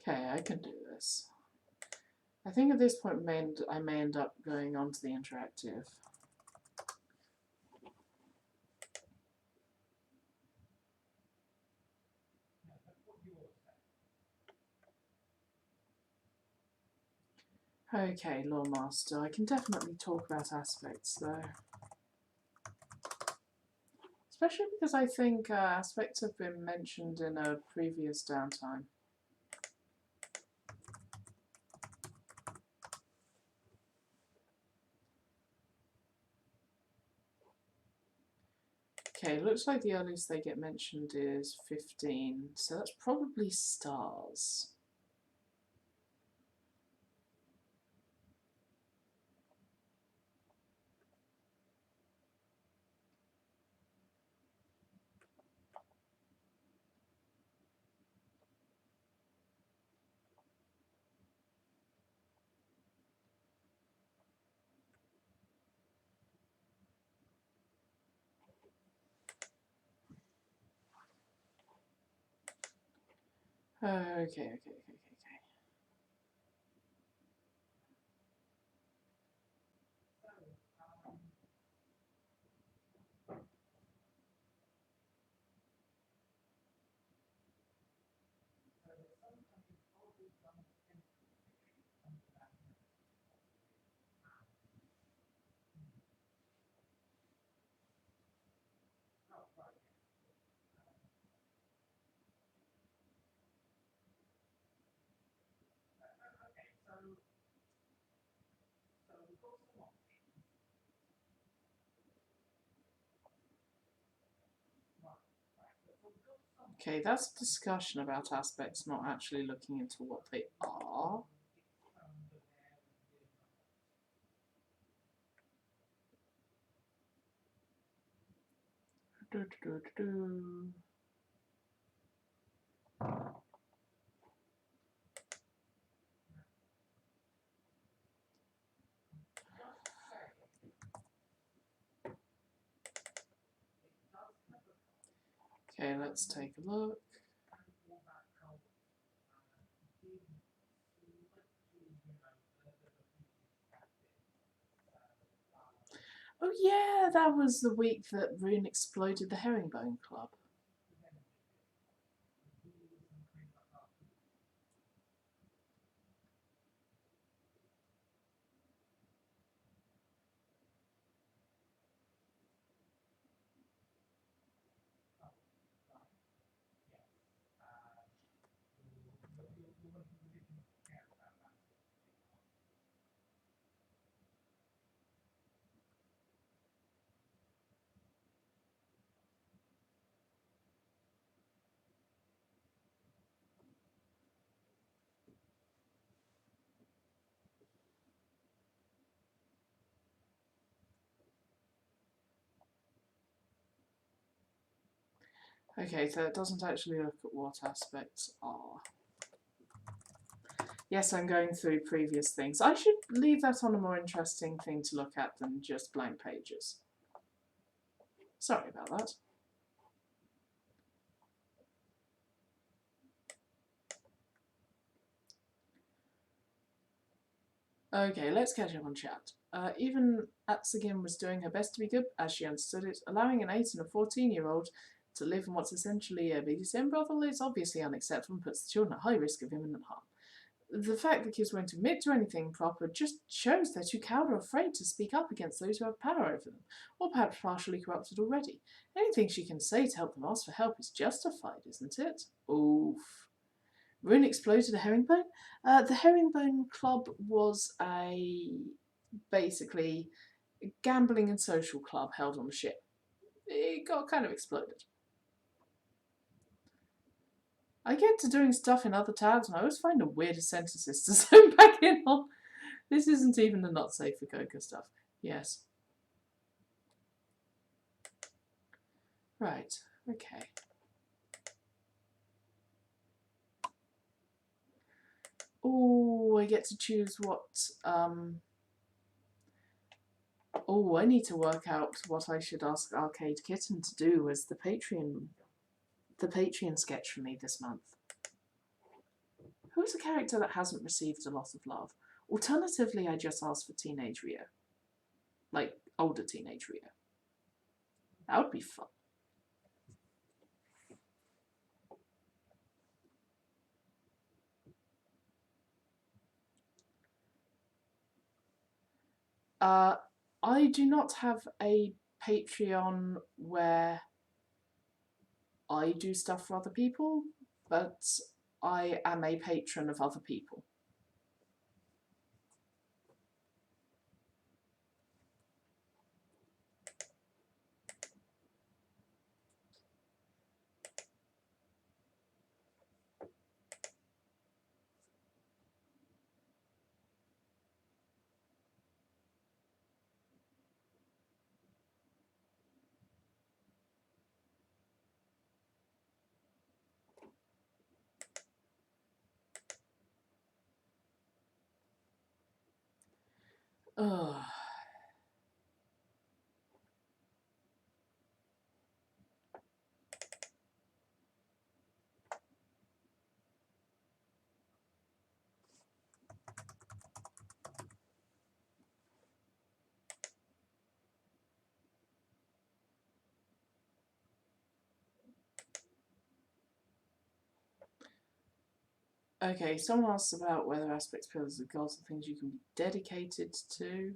Okay, I can do this. I think at this point I may end up going on to the interactive. Okay, Lore Master. I can definitely talk about aspects though. Especially because I think aspects have been mentioned in a previous downtime. Okay, looks like the earliest they get mentioned is 15, so that's probably stars. Okay. Okay, that's a discussion about aspects, not actually looking into what they are. Okay, let's take a look. Oh yeah, that was the week that Rune exploded the Herringbone Club. Okay, so it doesn't actually look at what aspects are. Yes, I'm going through previous things. I should leave that on a more interesting thing to look at than just blank pages. Sorry about that. Okay, let's catch up on chat. Even Atsugin was doing her best to be good, as she understood it. Allowing an 8 and a 14-year-old to live in what's essentially a BDSM brothel is obviously unacceptable and puts the children at high risk of imminent harm. The fact that kids won't admit to anything proper just shows they're too cowed or afraid to speak up against those who have power over them, or perhaps partially corrupted already. Anything she can say to help them ask for help is justified, isn't it? Oof. Rune exploded a herringbone? The Herringbone Club was basically a gambling and social club held on a ship. It got kind of exploded. I get to doing stuff in other tabs and I always find the weirdest sentences to zoom back in on. This isn't even the not safe for Coca stuff. Yes. Right. Okay. Oh, I get to choose what. Oh, I need to work out what I should ask Arcade Kitten to do as the Patreon sketch for me this month. Who's a character that hasn't received a lot of love? Alternatively, I just ask for Teenage Rio. Like, older Teenage Rio. That would be fun. I do not have a Patreon where I do stuff for other people, but I am a patron of other people. Ugh. Okay, someone asks about whether aspects, pillars, and goals are things you can be dedicated to.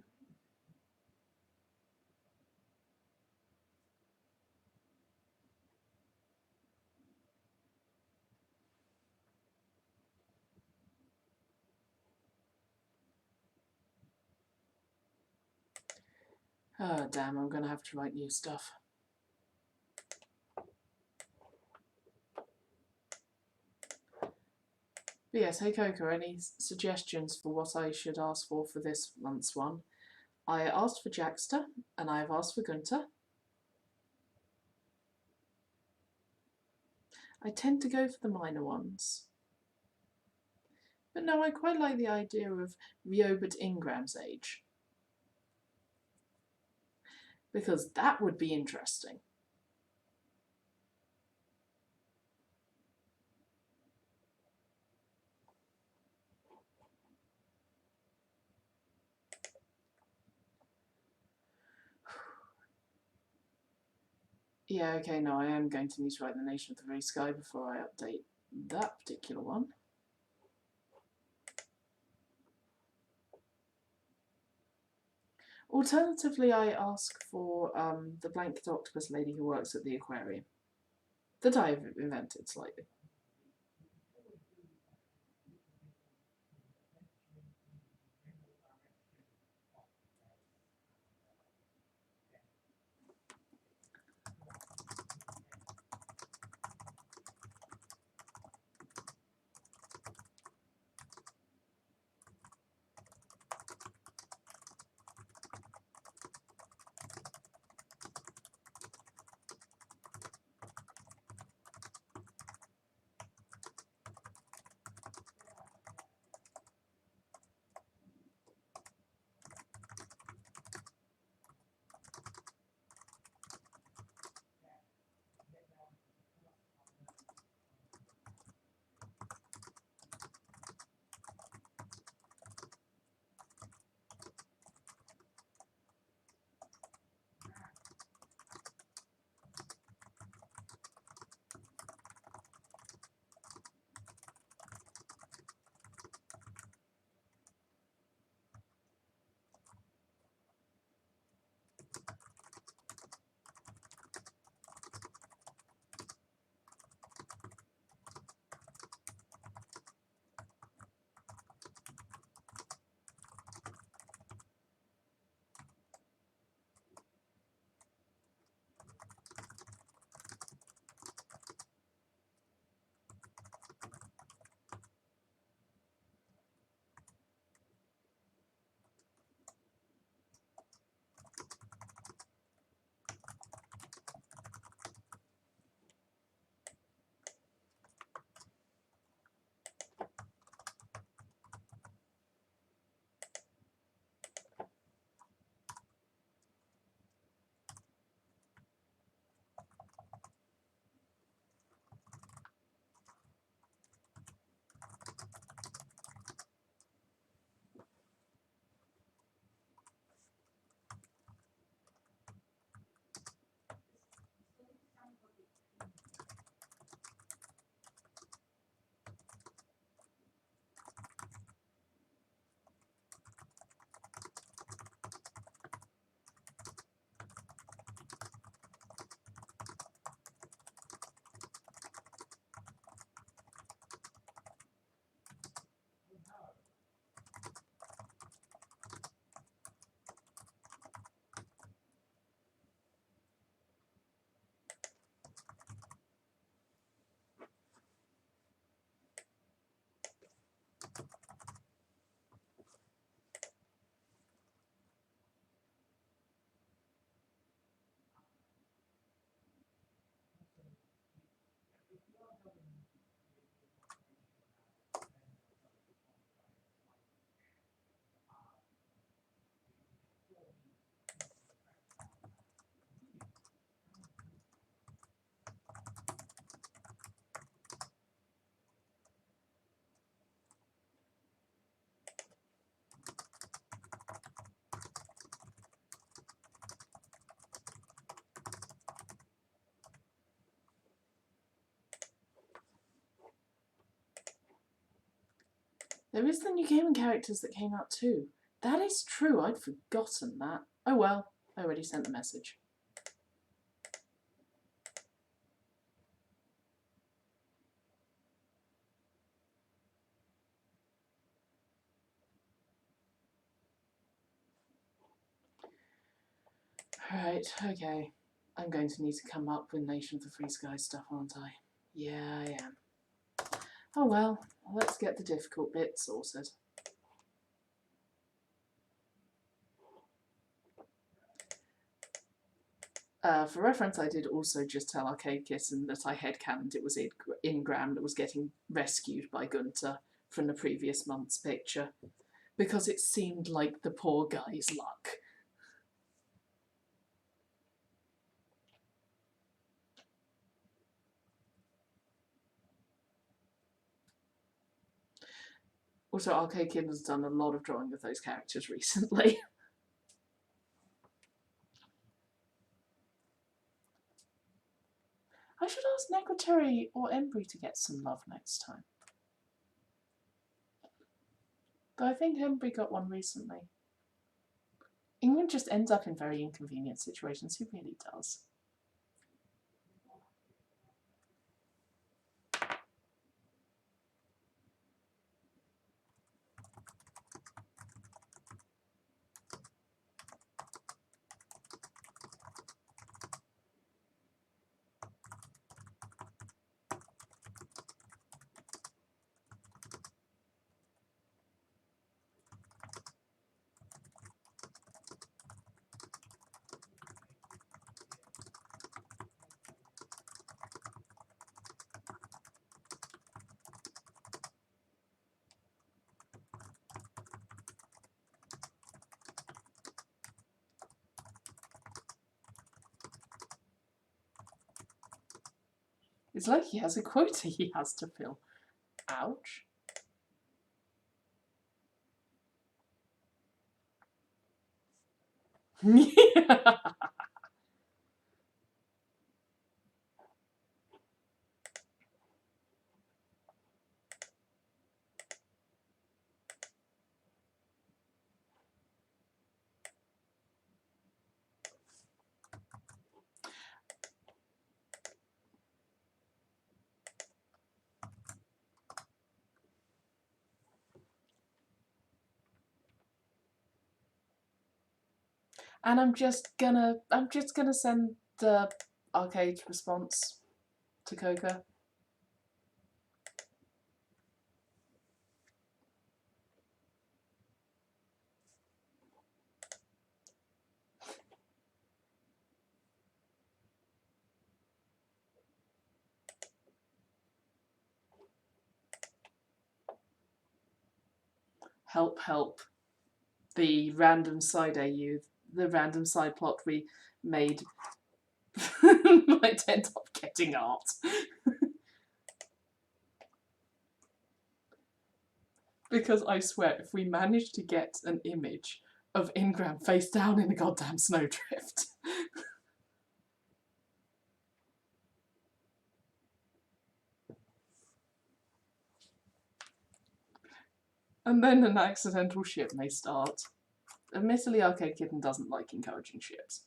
Oh, damn, I'm going to have to write new stuff. But yes, hey Coco, any suggestions for what I should ask for this month's one? I asked for Jackster, and I've asked for Gunter. I tend to go for the minor ones. But no, I quite like the idea of Riobert Ingram's age. Because that would be interesting. Yeah, okay, no, I am going to need to write the Nation of the Very Sky before I update that particular one. Alternatively, I ask for the blanket octopus lady who works at the aquarium. That I've invented slightly. There is the new gaming characters that came out too. That is true, I'd forgotten that. Oh well, I already sent the message. Right, okay. I'm going to need to come up with Nation of the Free Sky stuff, aren't I? Yeah, I am. Oh well, let's get the difficult bit sorted. For reference, I did also just tell Arcade Kitten that I headcanoned it was Ingram that was getting rescued by Gunter from the previous month's picture, because it seemed like the poor guy's luck. Also, Arcade Kitten has done a lot of drawing of those characters recently. I should ask Necroteri or Embry to get some love next time. Though I think Embry got one recently. England just ends up in very inconvenient situations, he really does. It's like he has a quota he has to fill. Ouch. And I'm just gonna send the arcade response to Coca. Help, help. The random side the random side plot we made might end up getting art. Because I swear, if we manage to get an image of Ingram face down in a goddamn snowdrift. And then an accidental ship may start. Admittedly, Arcade Kitten doesn't like encouraging ships.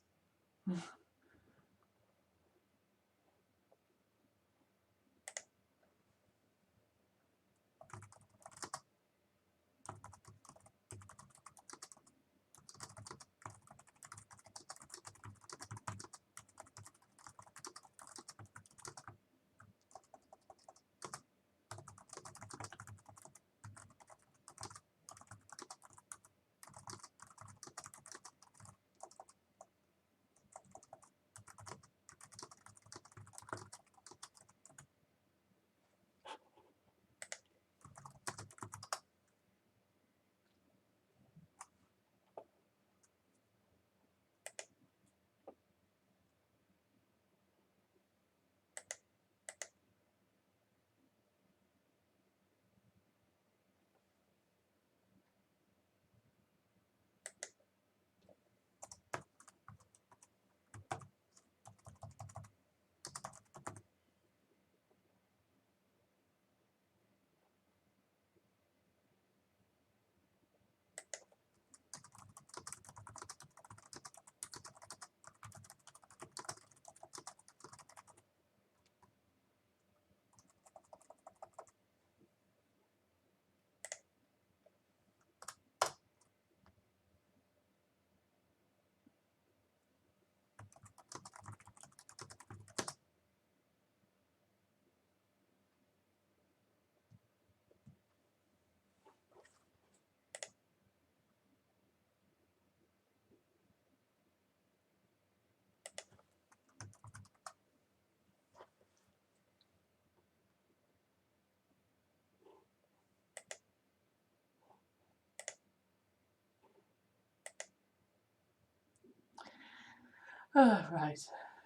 Oh, right.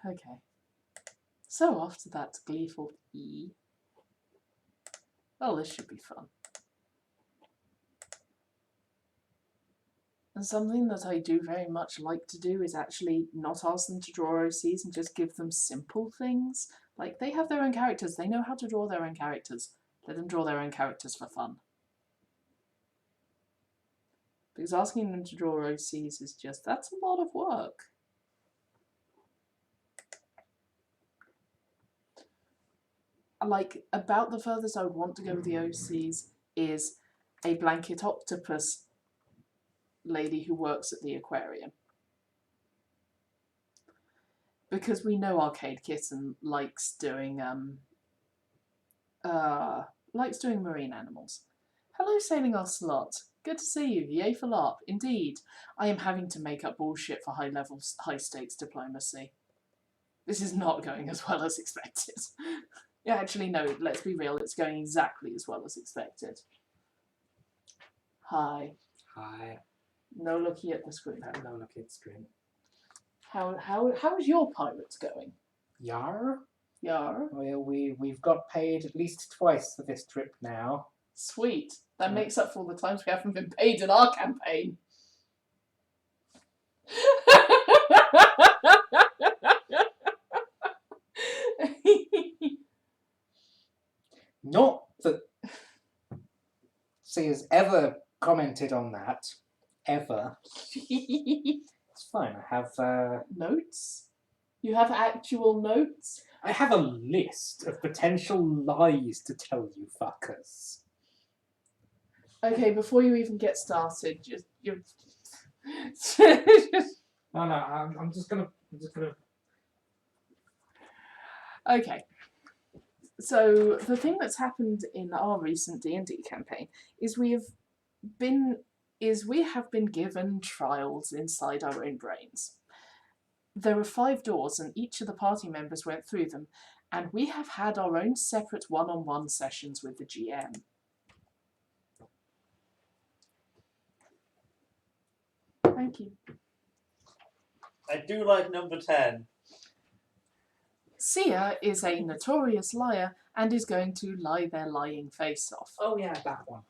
Okay. So after that gleeful E. Well, this should be fun. And something that I do very much like to do is actually not ask them to draw OCs and just give them simple things. Like, they have their own characters, they know how to draw their own characters. Let them draw their own characters for fun. Because asking them to draw OCs is just, that's a lot of work. Like, about the furthest I would want to go with the OCs is a blanket octopus lady who works at the aquarium. Because we know Arcade Kitten likes doing marine animals. Hello, Sailing Ocelot. Good to see you. Yay for LARP. Indeed, I am having to make up bullshit for high stakes diplomacy. This is not going as well as expected. Yeah, actually, no, let's be real, it's going exactly as well as expected. Hi. Hi. No looking at the screen. No looking at the screen. How's your pirates going? Yar? Yar. Well, we've got paid at least twice for this trip now. Sweet. That makes up for all the times we haven't been paid in our campaign. Not that she has ever commented on that. Ever. It's fine. I have notes? You have actual notes? I have a list of potential lies to tell you fuckers. Okay, before you even get started, you're No, I'm just gonna. Okay. So the thing that's happened in our recent D&D campaign is we have been given trials inside our own brains. There are 5 doors, and each of the party members went through them, and we have had our own separate one-on-one sessions with the GM. Thank you. I do like number 10. Sia is a notorious liar and is going to lie their lying face off. Oh yeah, that one.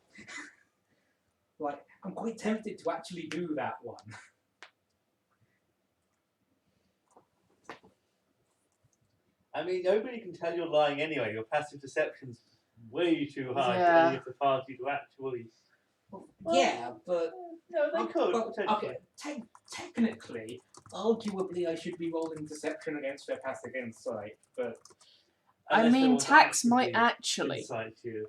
Like, I'm quite tempted to actually do that one. I mean, nobody can tell you're lying anyway. Your passive deception's way too high Yeah. for any of the party to actually... Yeah, but... No, they could, well, potentially. okay, technically, arguably I should be rolling deception against their passive insight, but... I Unless they mean, want to Tax might actively actually. insight you.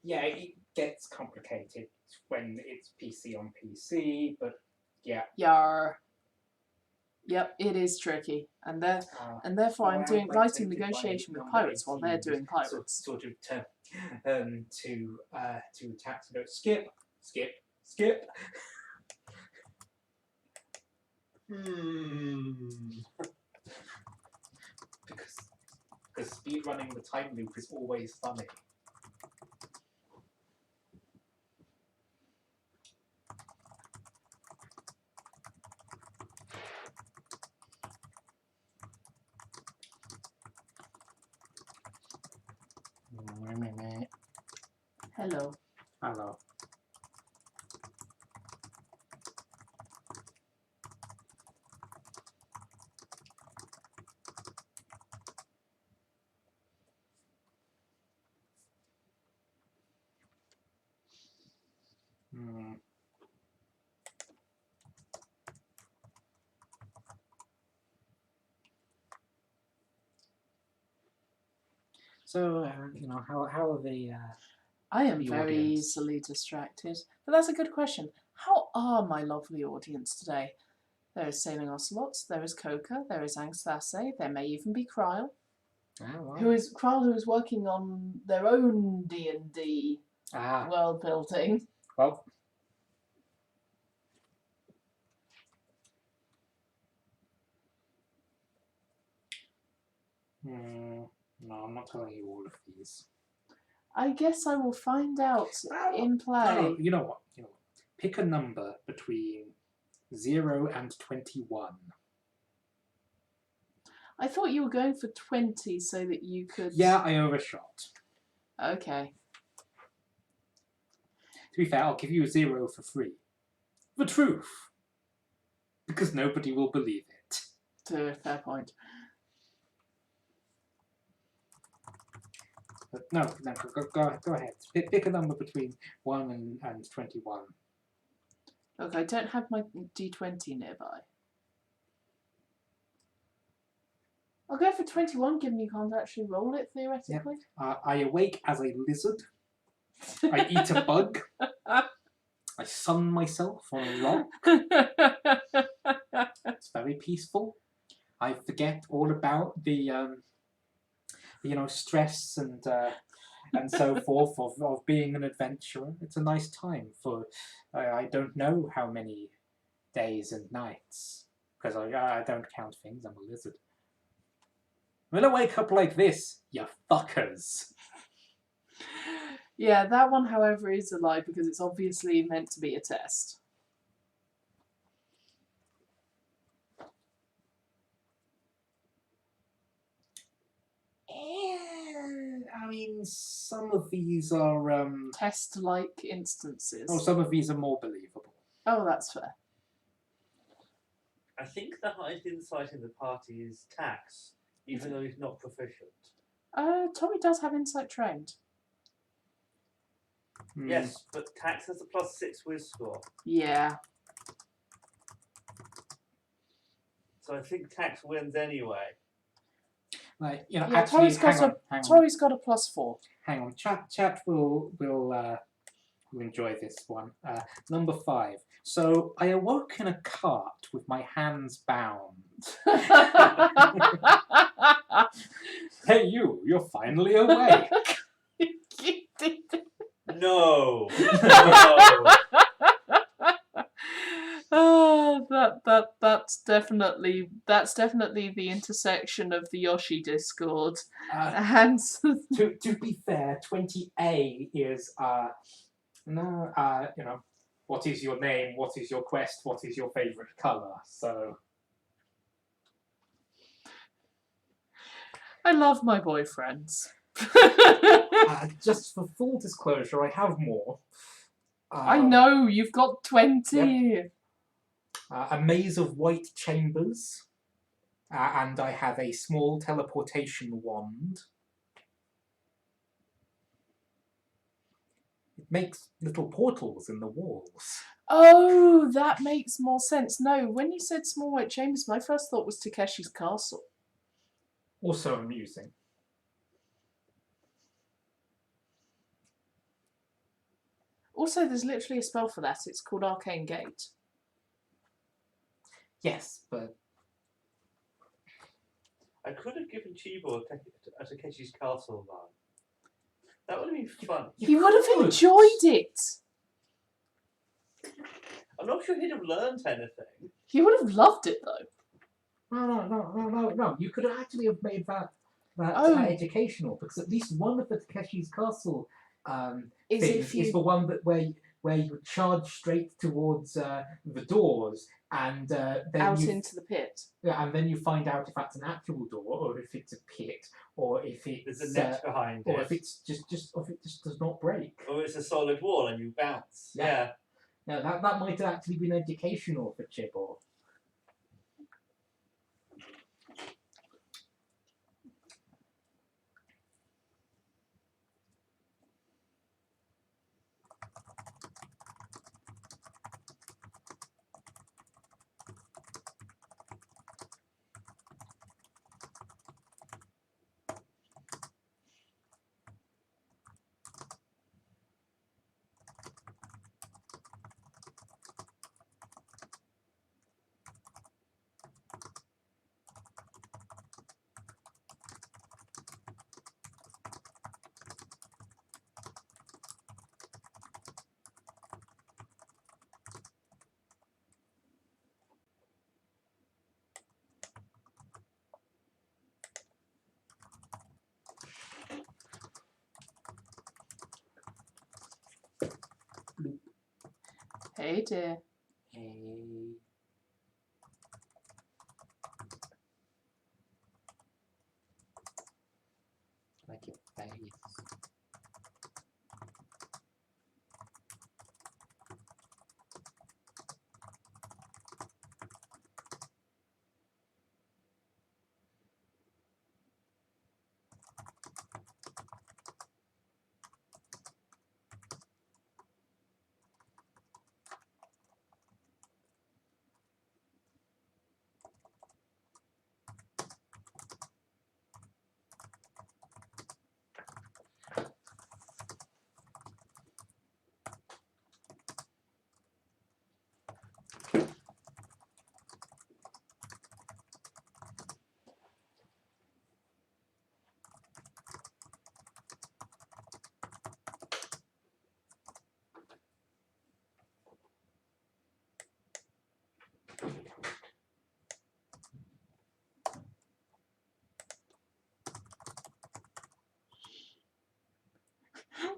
Yeah, it gets complicated when it's PC on PC, but yeah. Yar. Yep, it is tricky, and therefore I'm doing writing negotiation with pirates while they're doing pirates. Sort of to attacks and go skip. Because speedrunning the time loop is always funny. Hello. Hello. So, how are the... I am the very audience? easily distracted. But that's a good question. How are my lovely audience today? There is Sailing Ocelots, there is Coca, there is Angstase, there may even be Kryle. Who is working on their own D&D world building. Well... No, I'm not telling you all of these. I guess I will find out in play. No, you know what? Pick a number between 0 and 21. I thought you were going for 20 so that you could. Yeah, I overshot. Okay. To be fair, I'll give you a 0 for free. The truth. Because nobody will believe it. To a fair point. But no, go ahead. Pick a number between 1 and 21. Look, I don't have my d20 nearby. I'll go for 21, given you can't actually roll it, theoretically. I awake as a lizard. I eat a bug. I sun myself on a rock. It's very peaceful. I forget all about the stress and so forth of being an adventurer. It's a nice time for I don't know how many days and nights because I don't count things. I'm a lizard. When I wake up like this, you fuckers. Yeah, that one, however, is a lie because it's obviously meant to be a test. I mean, some of these are Test-like instances. Oh, some of these are more believable. Oh, that's fair. I think the highest insight in the party is Tax, even though he's not proficient. Tommy does have insight trained. Yes, but Tax has a +6 whiz score. Yeah. So I think Tax wins anyway. Like, Yeah, actually, hang on. Tori's got a +4. Hang on. Chat will enjoy this one. Number 5. So I awoke in a cart with my hands bound. Hey, you're finally awake. No. No. That's definitely the intersection of the Yoshi Discord. And to be fair, 20A is what is your name? What is your quest? What is your favorite color? So I love my boyfriends. just for full disclosure, I have more. I know you've got 20. Yep. A maze of white chambers, and I have a small teleportation wand. It makes little portals in the walls. Oh, that makes more sense. No, when you said small white chambers, my first thought was Takeshi's castle. Also amusing. Also, there's literally a spell for that. It's called Arcane Gate. Yes, but I could have given Chibo a Takeshi's Castle run. That would have been fun. He would have enjoyed it. I'm not sure he'd have learned anything. He would have loved it, though. No. You could actually have made that educational, because at least one of the Takeshi's Castle things is the one that where you charge straight towards the doors, and then into the pit. Yeah, and then you find out if that's an actual door, or if it's a pit, or if it's there's a net behind it, or if it's just if it just does not break, or it's a solid wall and you bounce. Yeah. Now that might have actually been educational for Chibo. Hey dear. Hey. days.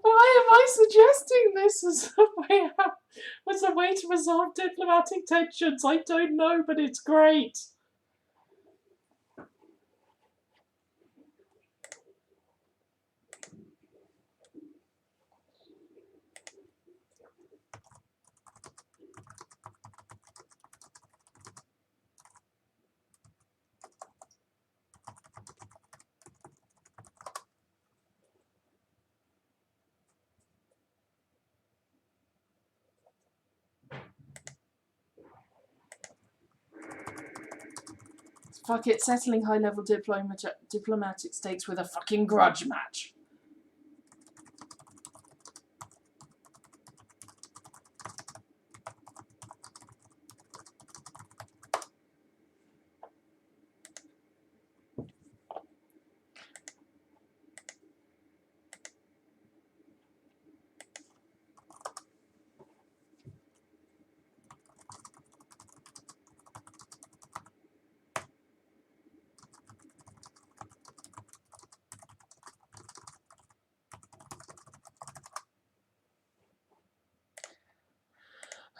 Why am I suggesting this as a way to resolve diplomatic tensions? I don't know, but it's great. Fuck it, settling high-level diplomatic stakes with a fucking grudge match.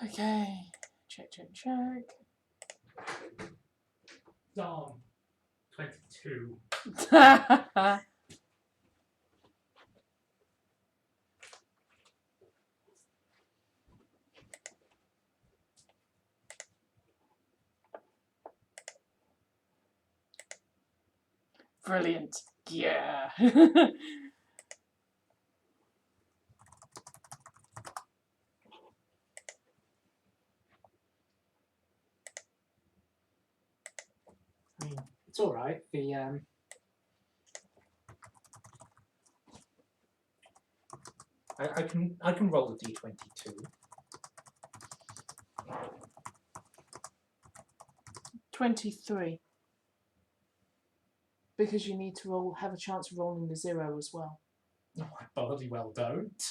Okay, check. Dom, 22. Brilliant. Yeah. I mean, it's all right. I can roll a d22. 23. Because you need to have a chance of rolling the 0 as well. Oh, I bloody well don't.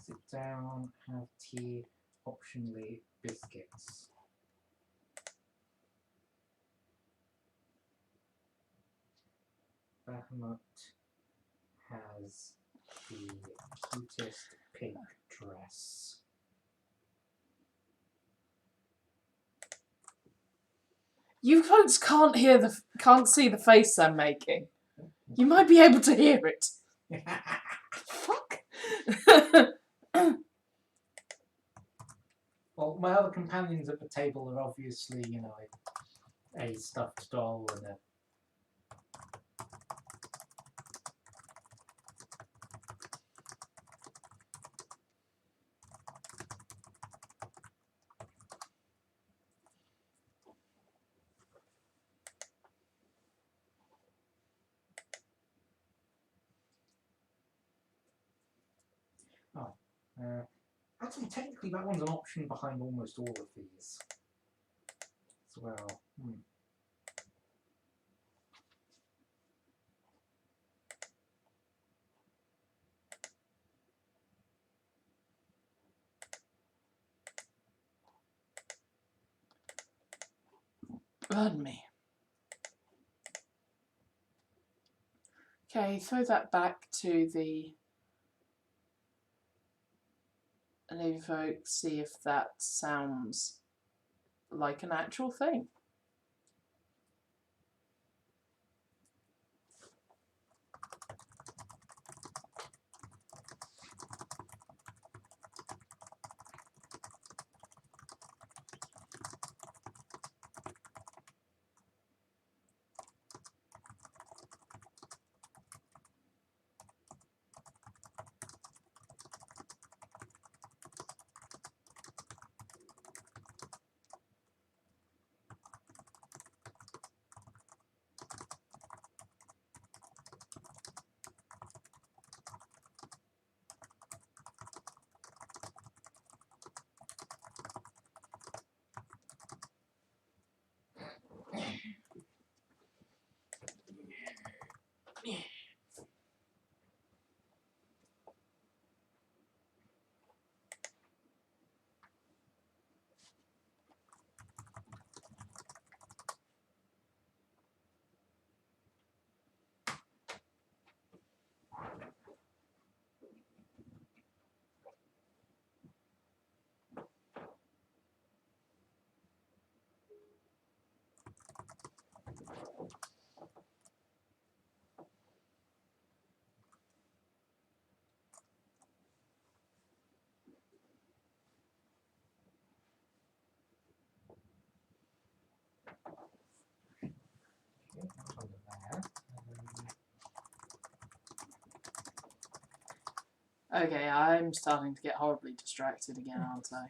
Sit down, have tea, optionally biscuits. Bahamut has the cutest pink dress. You folks can't see the face I'm making. You might be able to hear it. Fuck. Well, my other companions at the table are obviously, a stuffed doll and a... Actually, technically, that one's an option behind almost all of these as well. Pardon me. Okay, throw that back to the Navy folks, see if that sounds like an actual thing. Okay, I'm starting to get horribly distracted again, aren't I?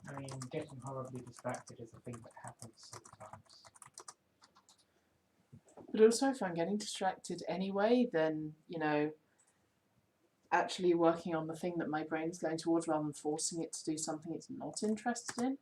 I mean, getting horribly distracted is a thing that happens sometimes. But also, if I'm getting distracted anyway, then, you know, actually working on the thing that my brain is going towards rather than forcing it to do something it's not interested in.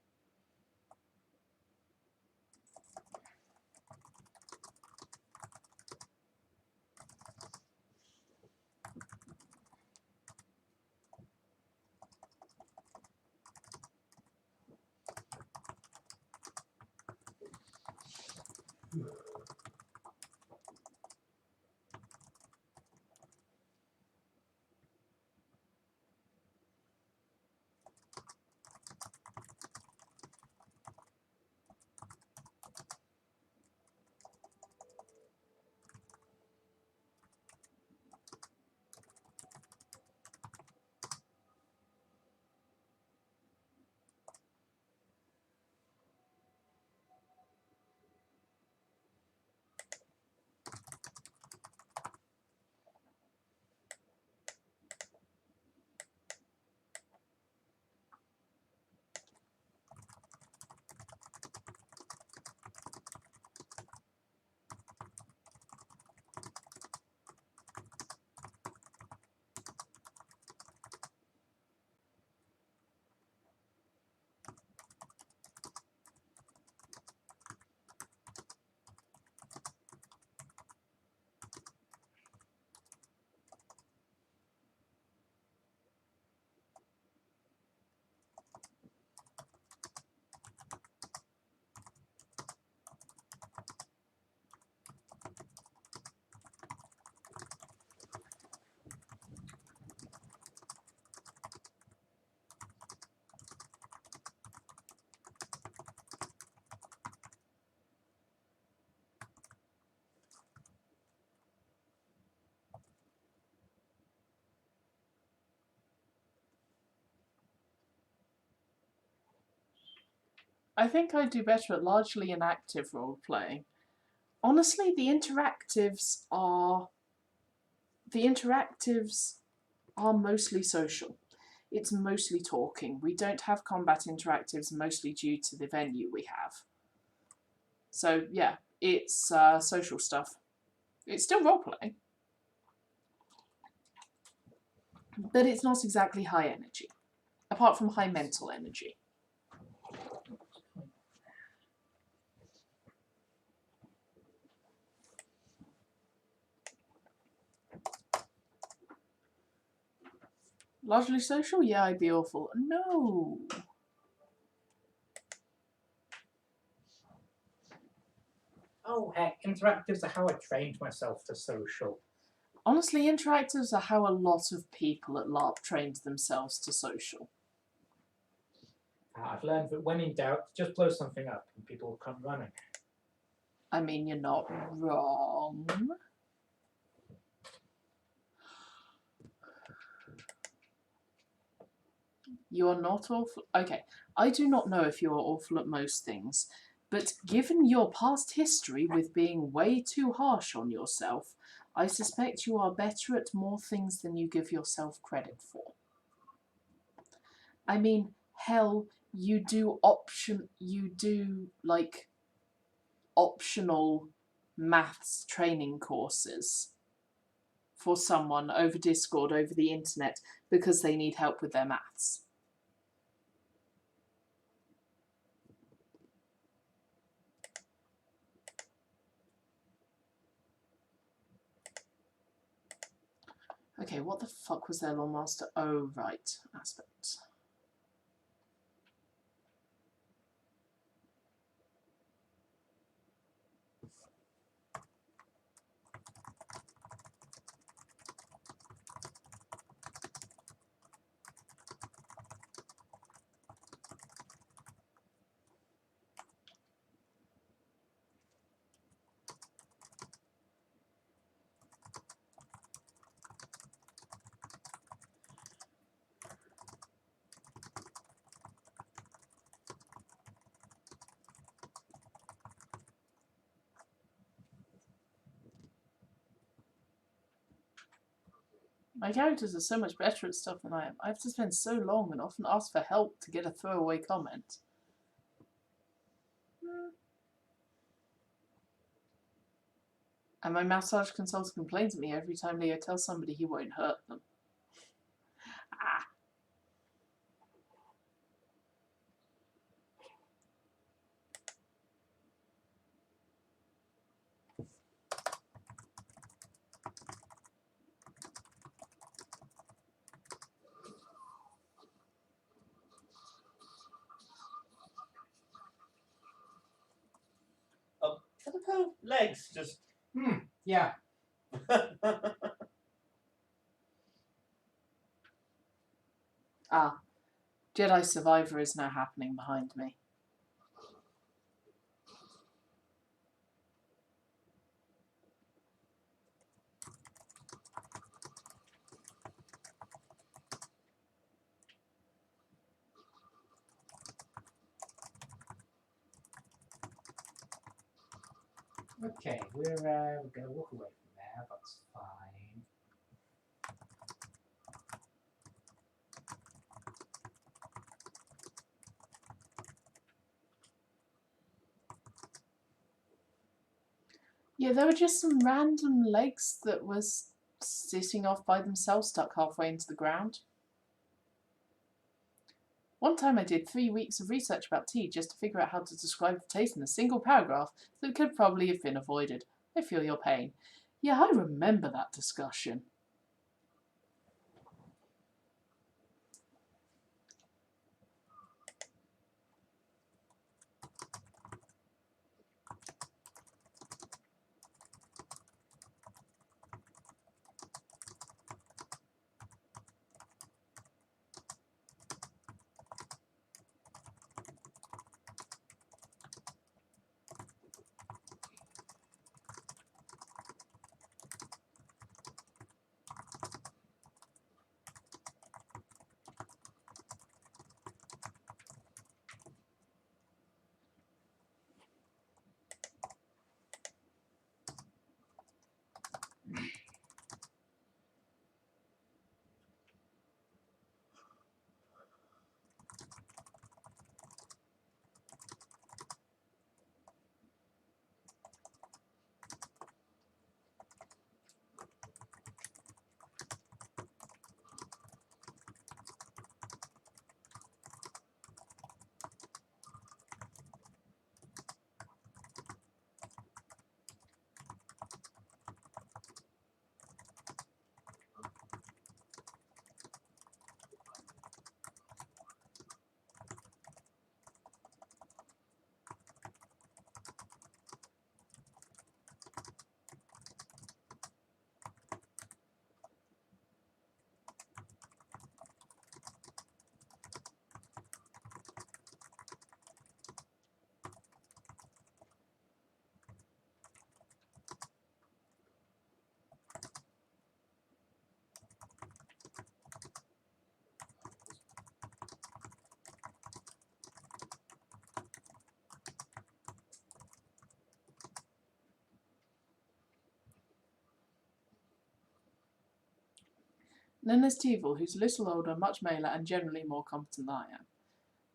I think I do better at largely inactive role playing. Honestly, the interactives are mostly social. It's mostly talking. We don't have combat interactives, mostly due to the venue we have. So yeah, it's social stuff. It's still role playing, but it's not exactly high energy, apart from high mental energy. Largely social? Yeah, I'd be awful. No. Oh, heck, interactives are how I trained myself to social. Honestly, interactives are how a lot of people at LARP trained themselves to social. I've learned that when in doubt, just blow something up and people will come running. I mean, you're not wrong. You are not awful. Okay, I do not know if you are awful at most things, but given your past history with being way too harsh on yourself, I suspect you are better at more things than you give yourself credit for. I mean, hell, you do like optional maths training courses for someone over Discord, over the internet, because they need help with their maths. Okay, what the fuck was their Lawmaster? Oh, right, aspects. My characters are so much better at stuff than I am. I have to spend so long and often ask for help to get a throwaway comment. And my massage consultant complains at me every time Leo tells somebody he won't hurt them. Ah. For the pair of legs, just. Yeah. Ah. Jedi Survivor is now happening behind me. Okay, we're going to walk away from there. That's fine. Yeah, there were just some random legs that was sitting off by themselves, stuck halfway into the ground. One time I did 3 weeks of research about tea just to figure out how to describe the taste in a single paragraph that could probably have been avoided. I feel your pain. Yeah, I remember that discussion. Then there's Teevil, who's a little older, much maler, and generally more competent than I am.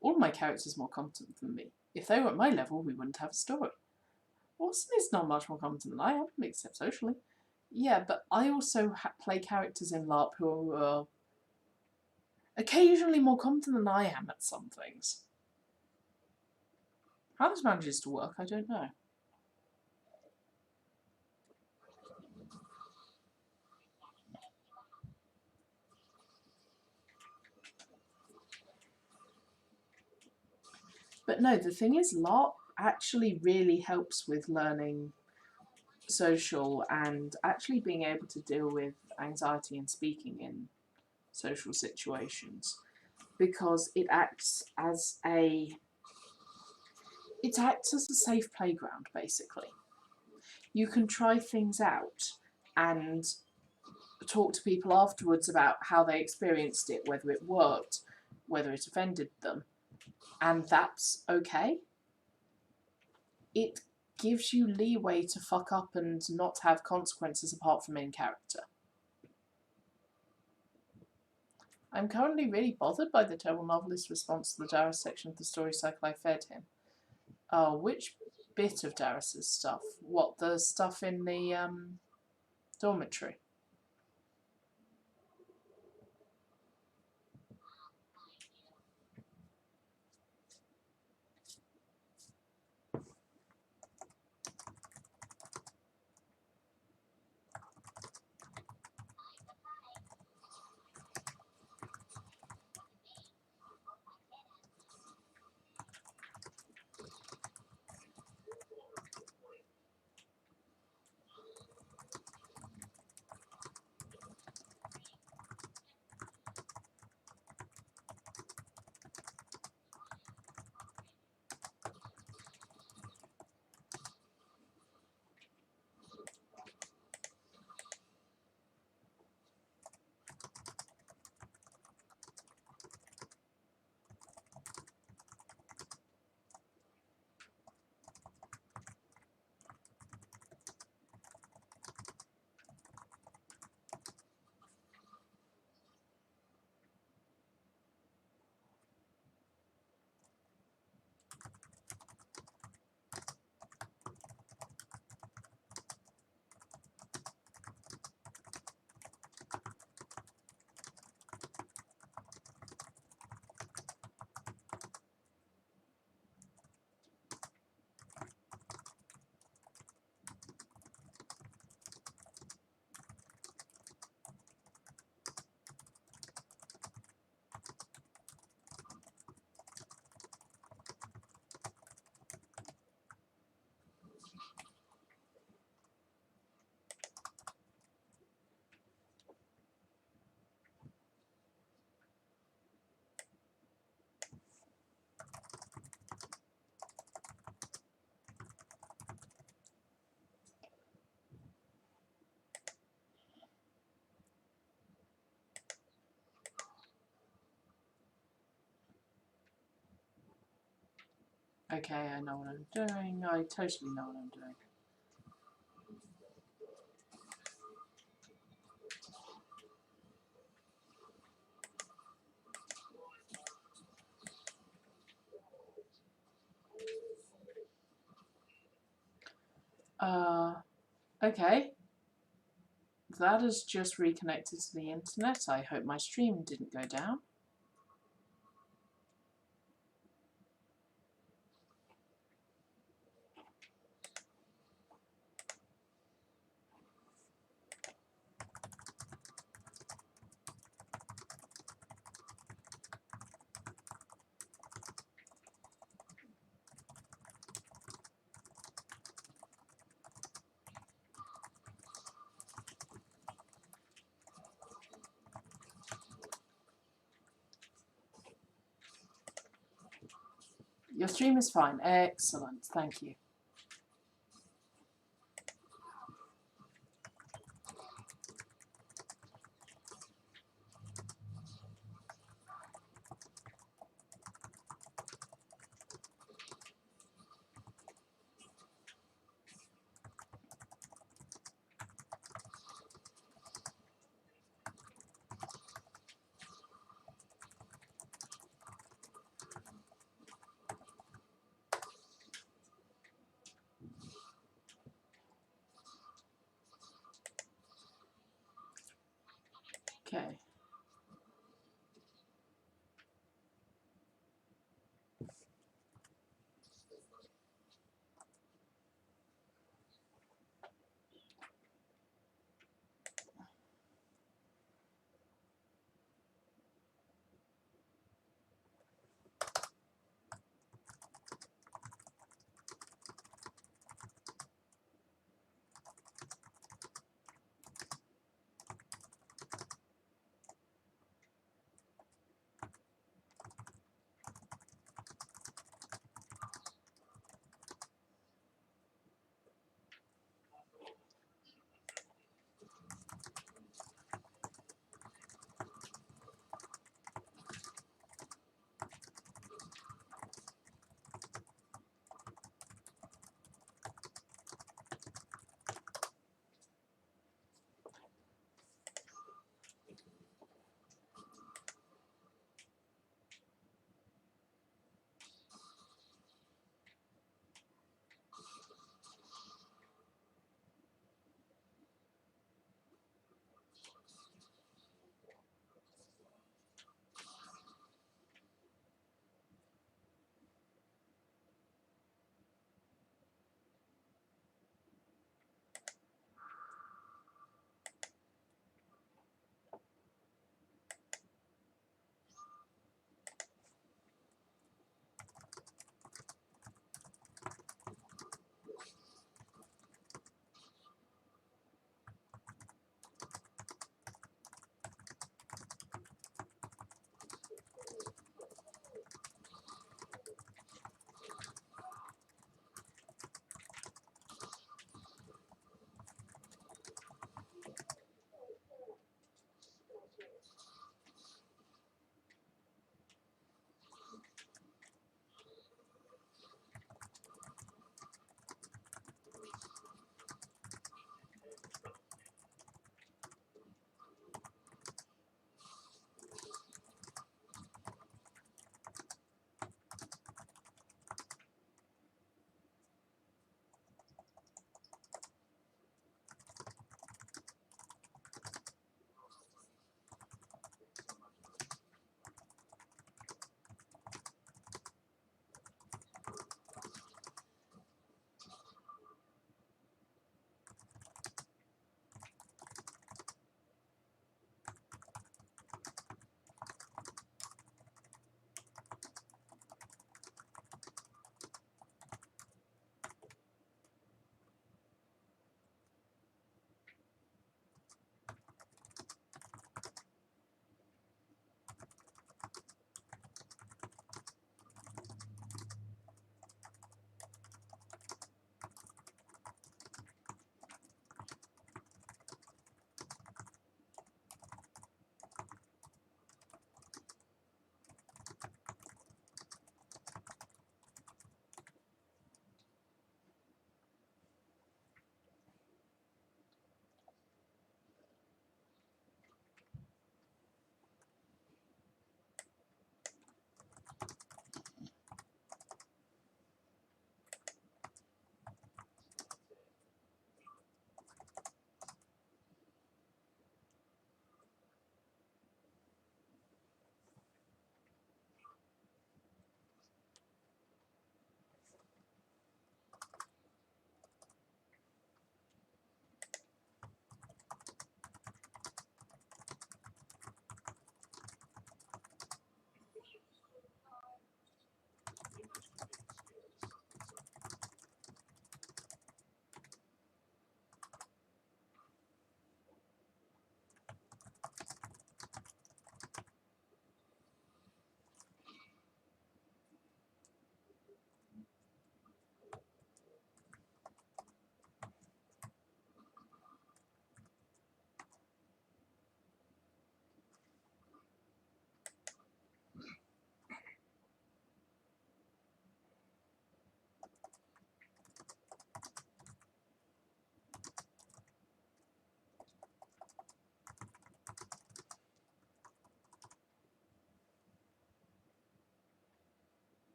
All of my characters are more competent than me. If they were at my level, we wouldn't have a story. Watson is not much more competent than I am, except socially. Yeah, but I also play characters in LARP who are occasionally more competent than I am at some things. How this manages to work, I don't know. But no, the thing is, LARP actually really helps with learning social and actually being able to deal with anxiety and speaking in social situations, because it acts as a safe playground, basically. You can try things out and talk to people afterwards about how they experienced it, whether it worked, whether it offended them, and that's okay. It gives you leeway to fuck up and not have consequences apart from in character. I'm currently really bothered by the terrible novelist's response to the Darius section of the story cycle I fed him. Which bit of Darius's stuff? What, the stuff in the dormitory? Okay, I know what I'm doing. I totally know what I'm doing. Okay. That has just reconnected to the internet. I hope my stream didn't go down. Your stream is fine. Excellent. Thank you. Okay.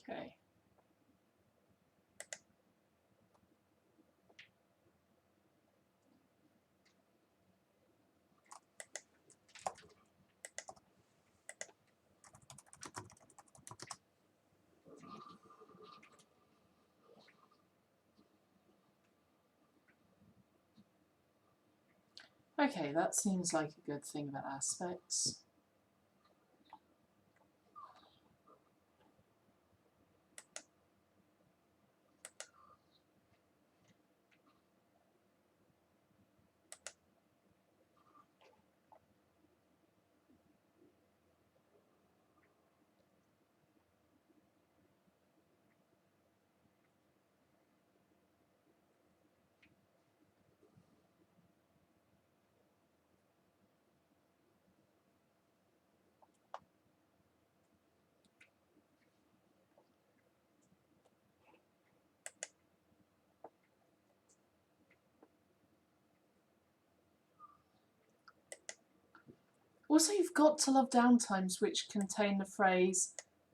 Okay. Okay, that seems like a good thing about aspects. Also, you've got to love Downtimes, which contain the phrase,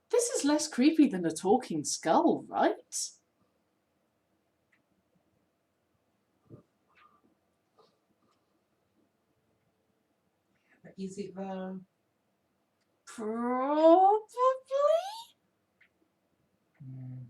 "This is less creepy than a talking skull, right?" Is it though? Probably. Mm.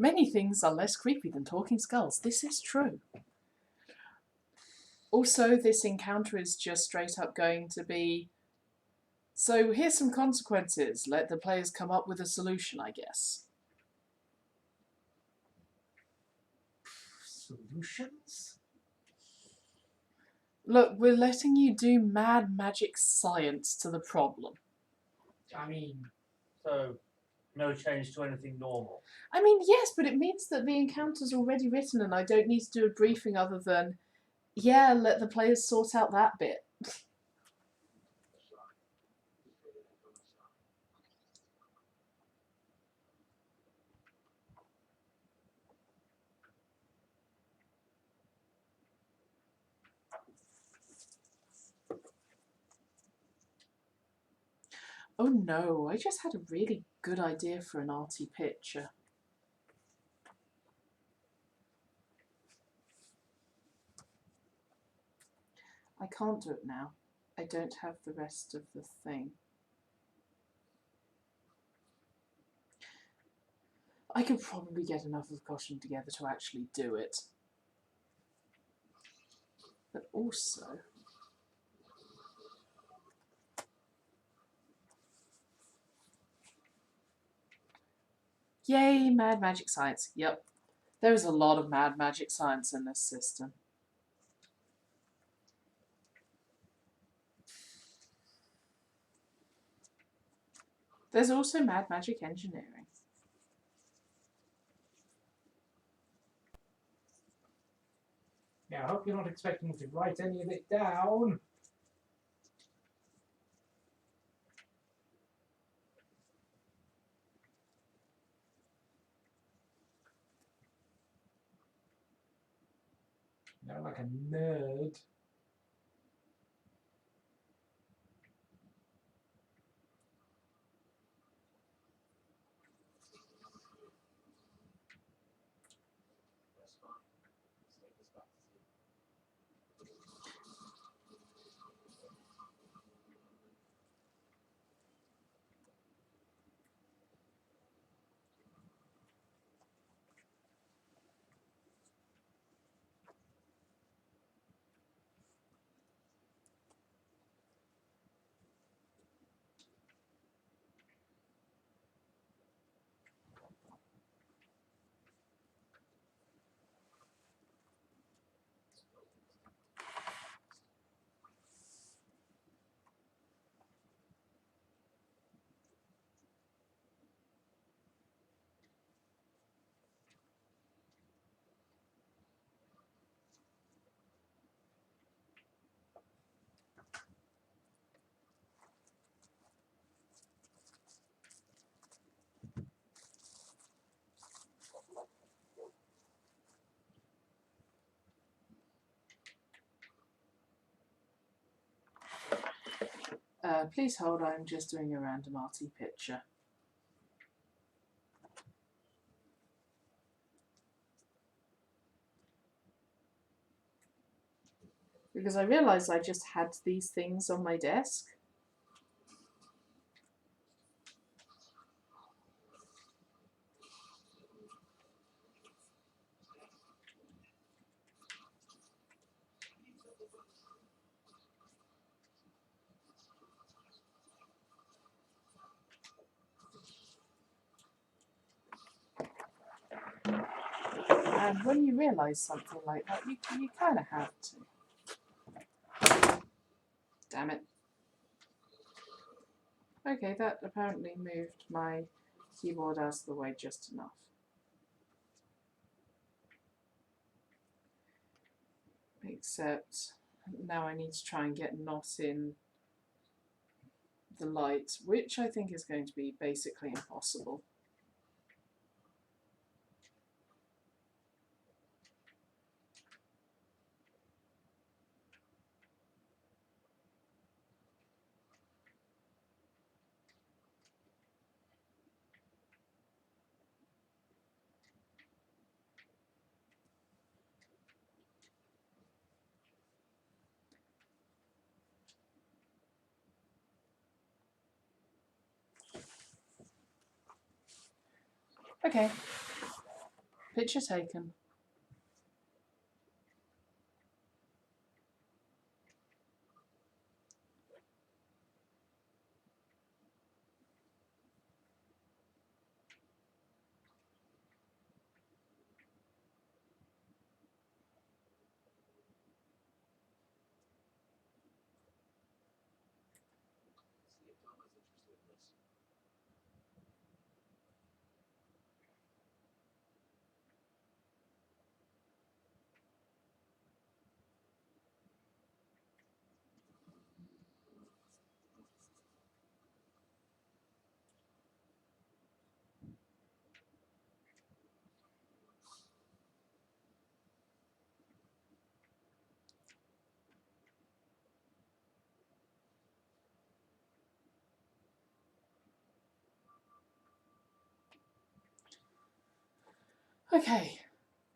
Many things are less creepy than talking skulls. This is true. Also, this encounter is just straight up going to be, so here's some consequences. Let the players come up with a solution, I guess. Solutions? Look, we're letting you do mad magic science to the problem. I mean, So, no change to anything normal. I mean, yes, but it means that the encounter's already written and I don't need to do a briefing other than, yeah, let the players sort out that bit. Oh no, I just had a really good idea for an arty picture. I can't do it now. I don't have the rest of the thing. I could probably get enough of the costume together to actually do it. But also... Yay, mad magic science. Yep. There is a lot of mad magic science in this system. There's also mad magic engineering. yeah, I hope you're not expecting me to write any of it down. You're like a nerd. Please hold, I'm just doing a random arty picture. Because I realised I just had these things on my desk. And when you realise something like that, you kind of have to. Damn it. Okay, that apparently moved my keyboard out of the way just enough. Except now I need to try and get not in the light, which I think is going to be basically impossible. Okay, picture taken. Okay,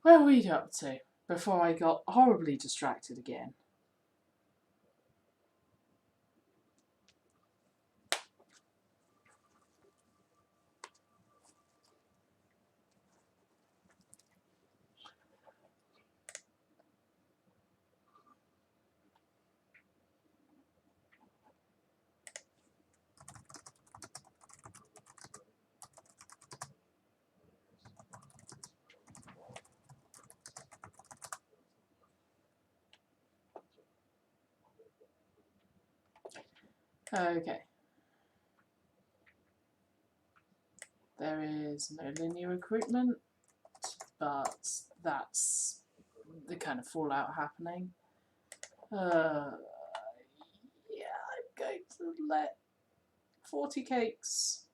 where are we up to before I got horribly distracted again? Okay. There is no linear recruitment, but that's the kind of fallout happening. Yeah, I'm going to let 40 cakes.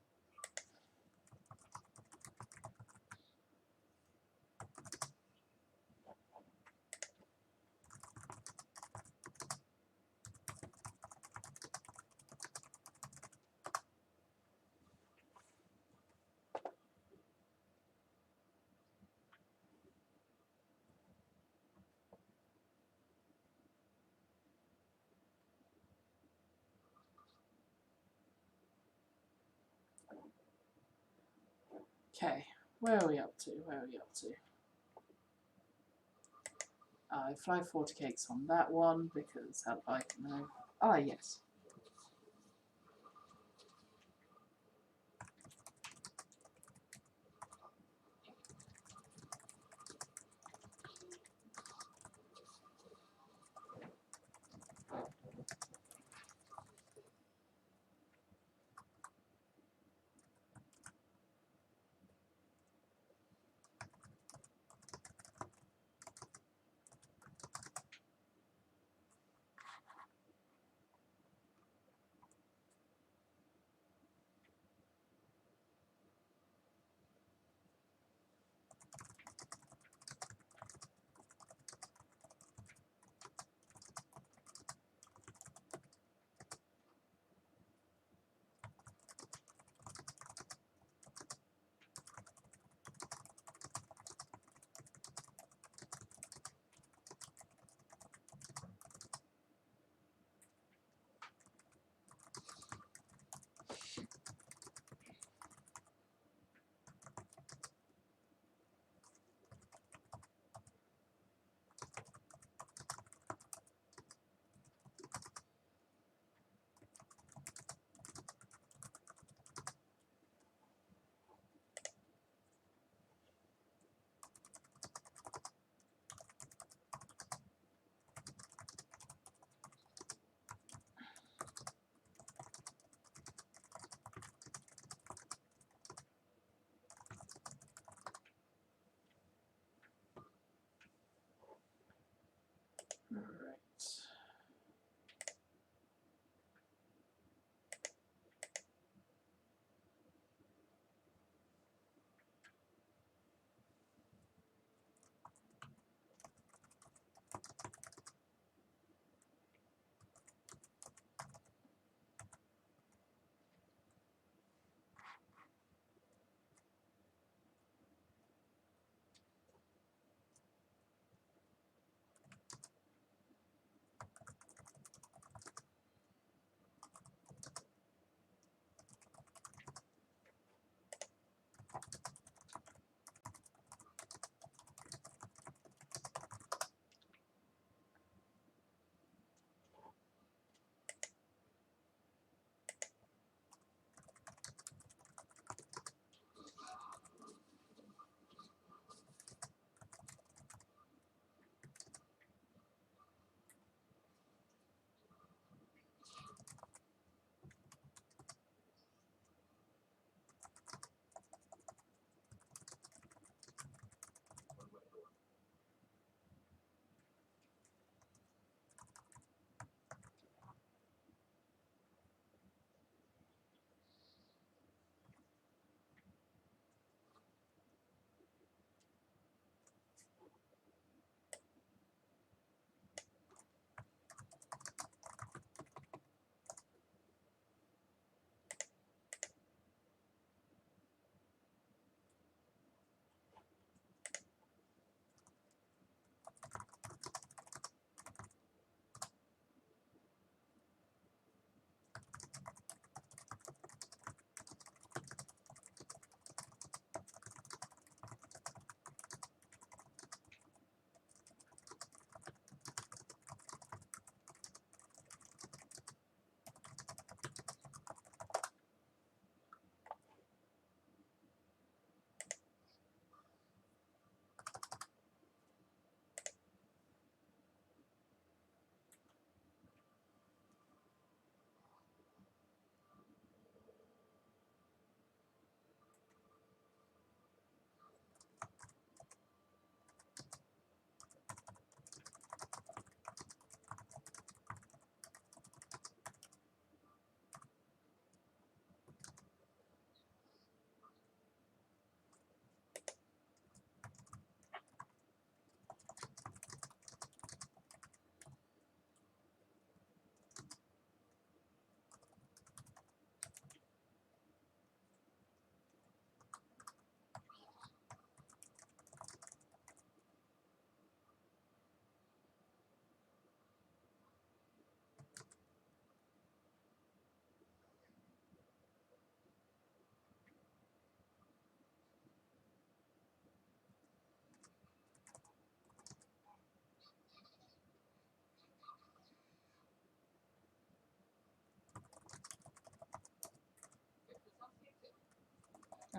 Okay, where are we up to? Where are we up to? I fly 40 cakes on that one because how do I know? Ah, yes.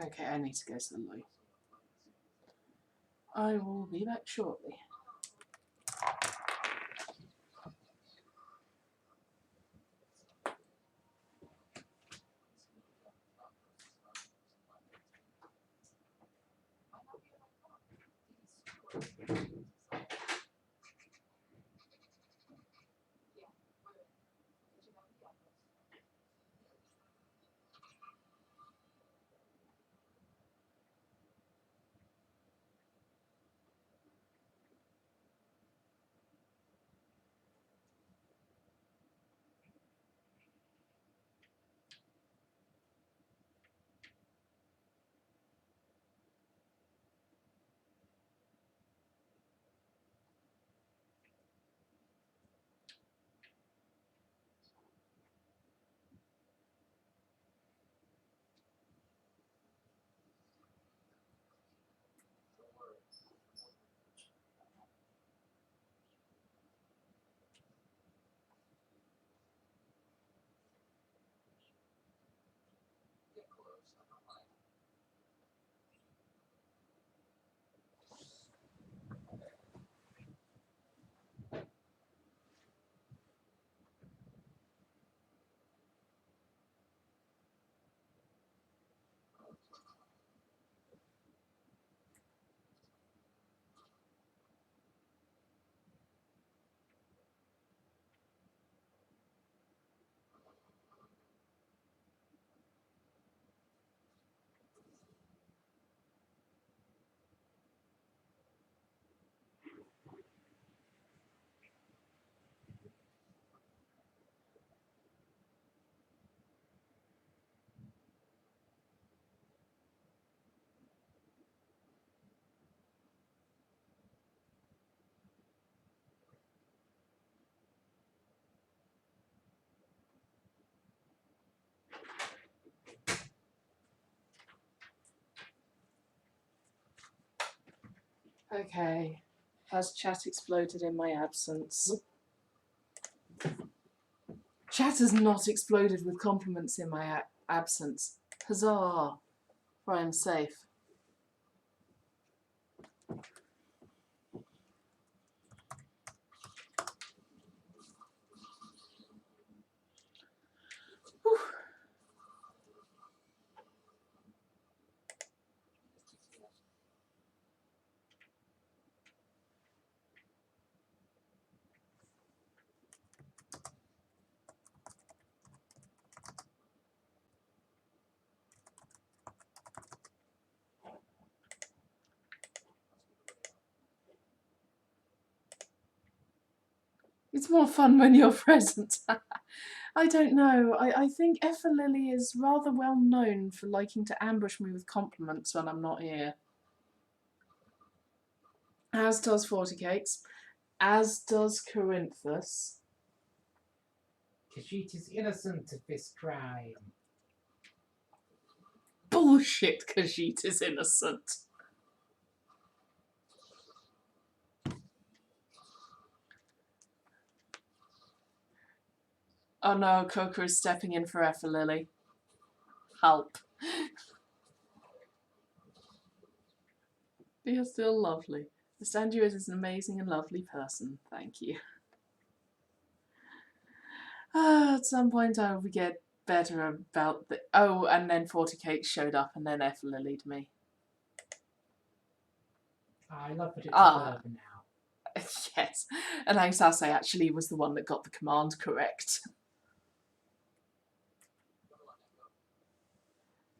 Okay, I need to go to the loo. I will be back shortly. Okay. Has chat exploded in my absence? Chat has not exploded with compliments in my absence. Huzzah! For I am safe. Whew. It's more fun when you're present. I don't know. I think Effa Lily is rather well known for liking to ambush me with compliments when I'm not here. As does 40 Cakes. As does Corinthus. Khajiit is innocent of this crime. Bullshit, Khajiit is innocent. Oh no, Coca is stepping in for Effa Lily. Help. You're still lovely. Miss is an amazing and lovely person. Thank you. At some point I will get better about the... Oh, and then 40 Cakes showed up and then Effa Lilied me. I love that it's a verb now. Yes. And Angsase actually was the one that got the command correct.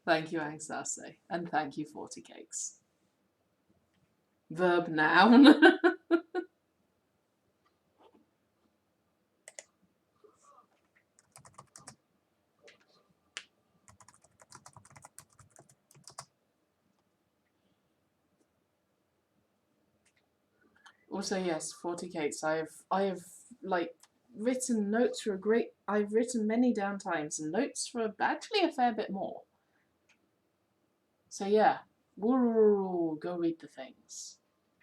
Thank you, Angsase. And thank you, 40 Cakes. Verb noun. Also, yes, 40 Cakes. I have like written notes for I've written many downtimes and notes for actually a fair bit more. So yeah, go read the things.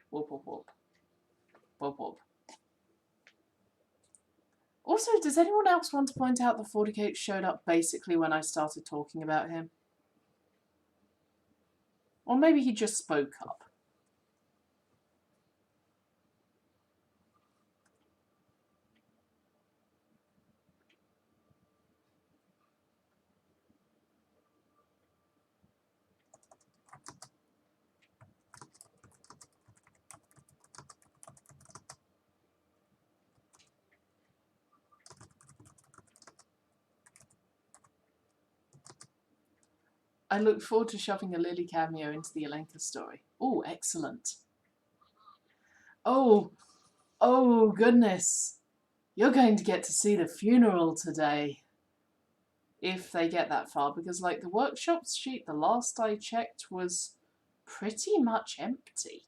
Whoop whoop whoop. Whoop whoop. Also, does anyone else want to point out that 40 Cakes showed up basically when I started talking about him? Or maybe he just spoke up. I look forward to shoving a Lily cameo into the Alenka story. Oh, excellent. Oh, oh goodness. You're going to get to see the funeral today. If they get that far, because like the workshop sheet, the last I checked, was pretty much empty.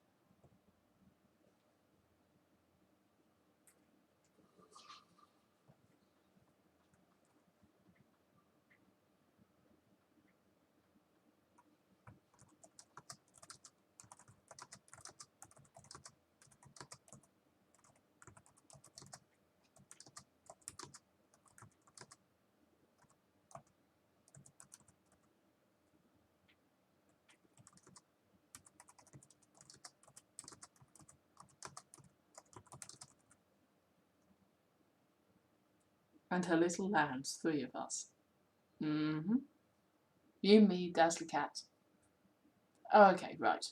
And her little lambs, 3 of us. Mm-hmm. You, me, Dazzler Cat. Okay, right.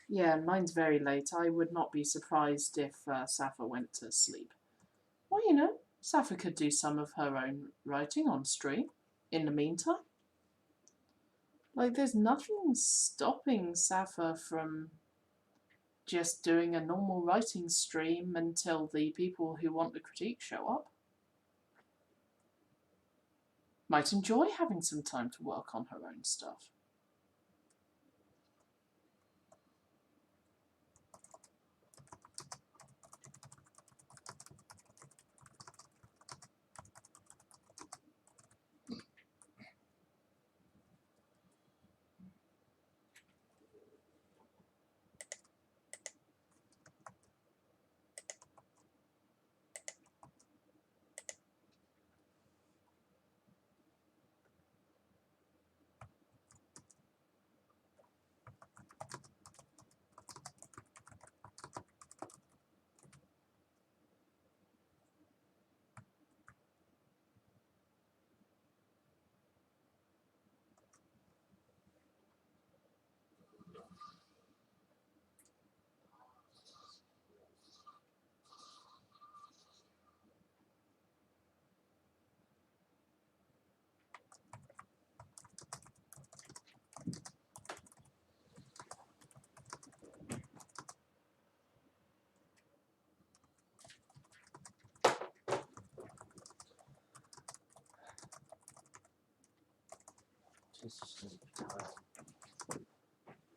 Yeah, mine's very late. I would not be surprised if Sappho went to sleep. Well, you know, Sappho could do some of her own writing on stream in the meantime. Like, there's nothing stopping Sappho from just doing a normal writing stream until the people who want the critique show up. Might enjoy having some time to work on her own stuff.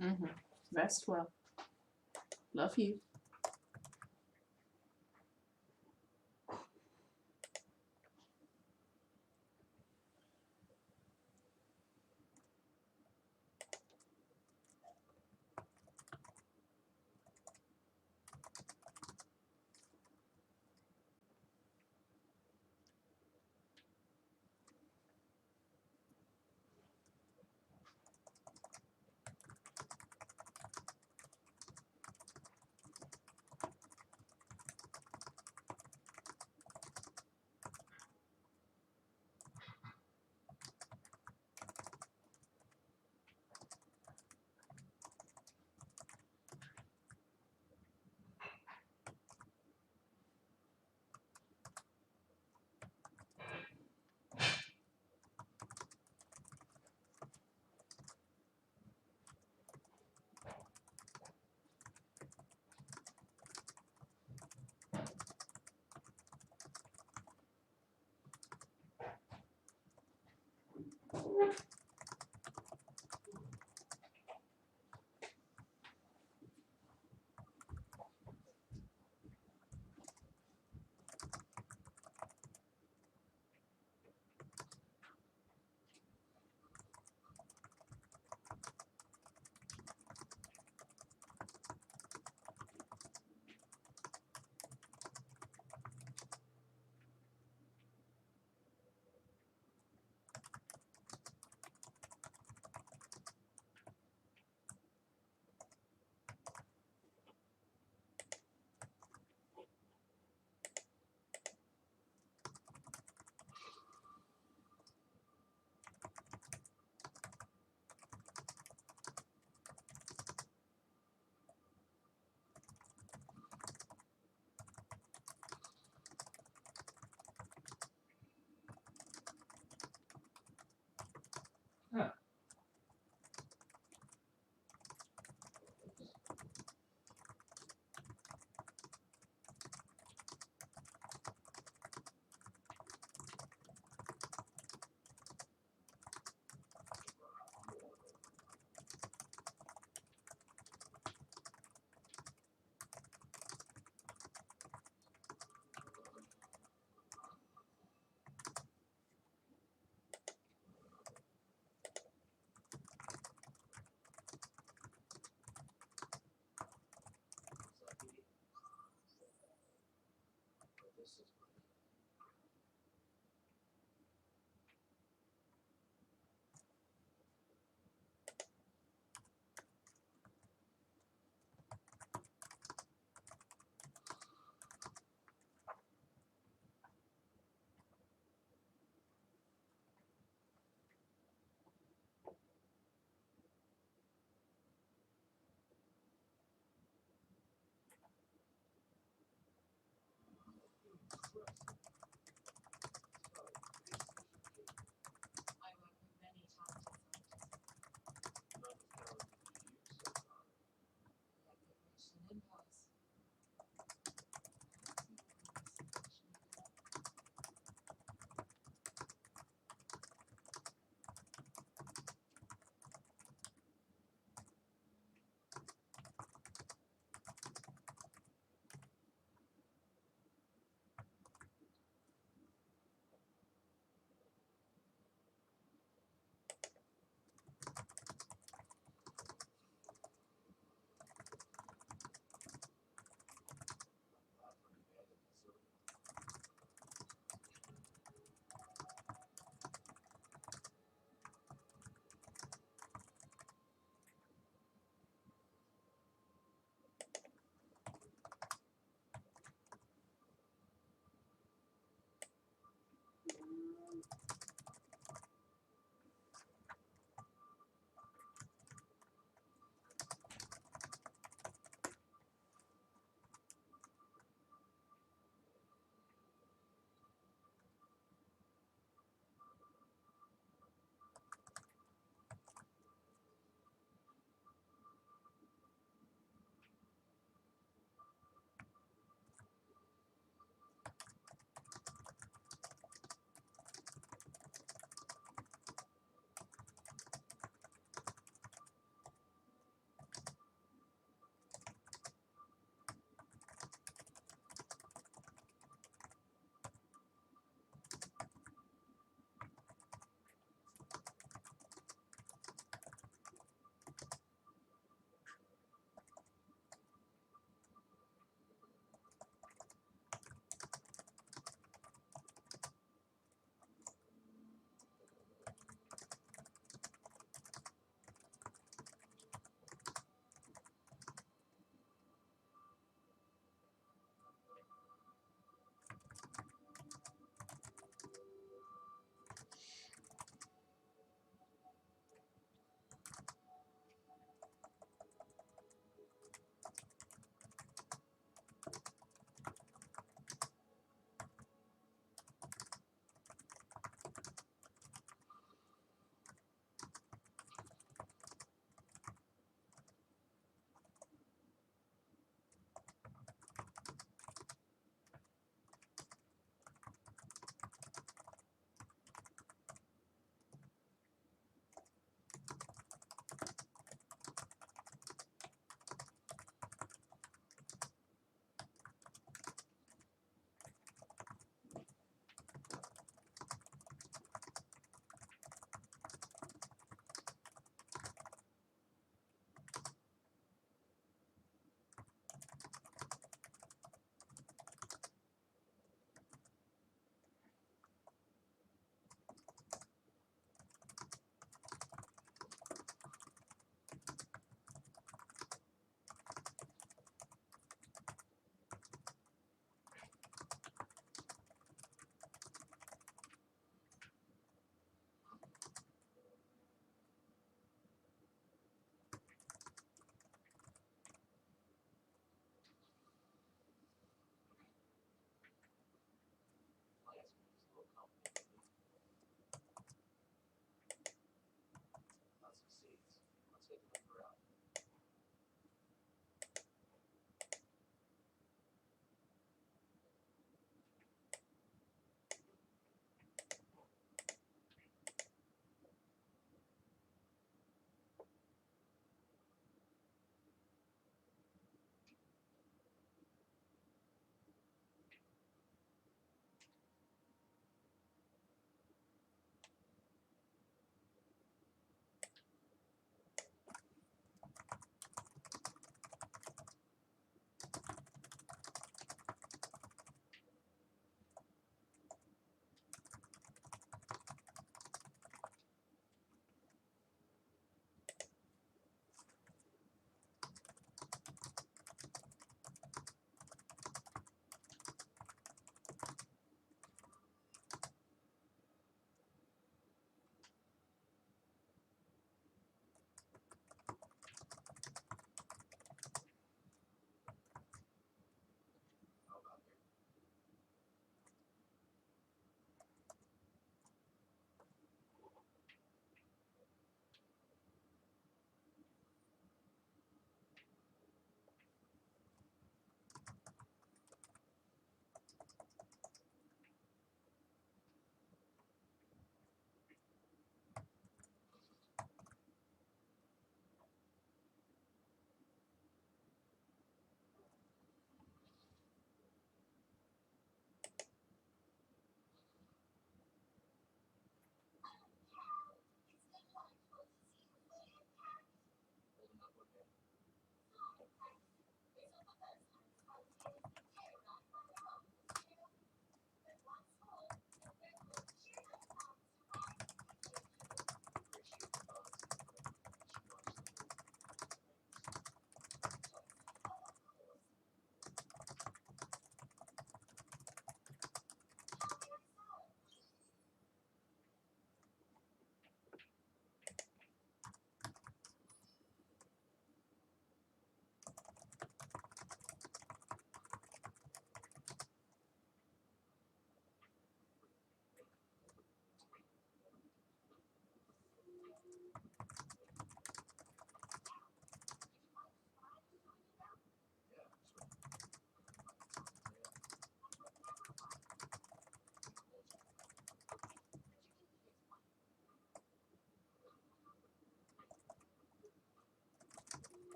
Mm-hmm. Rest well. Love you.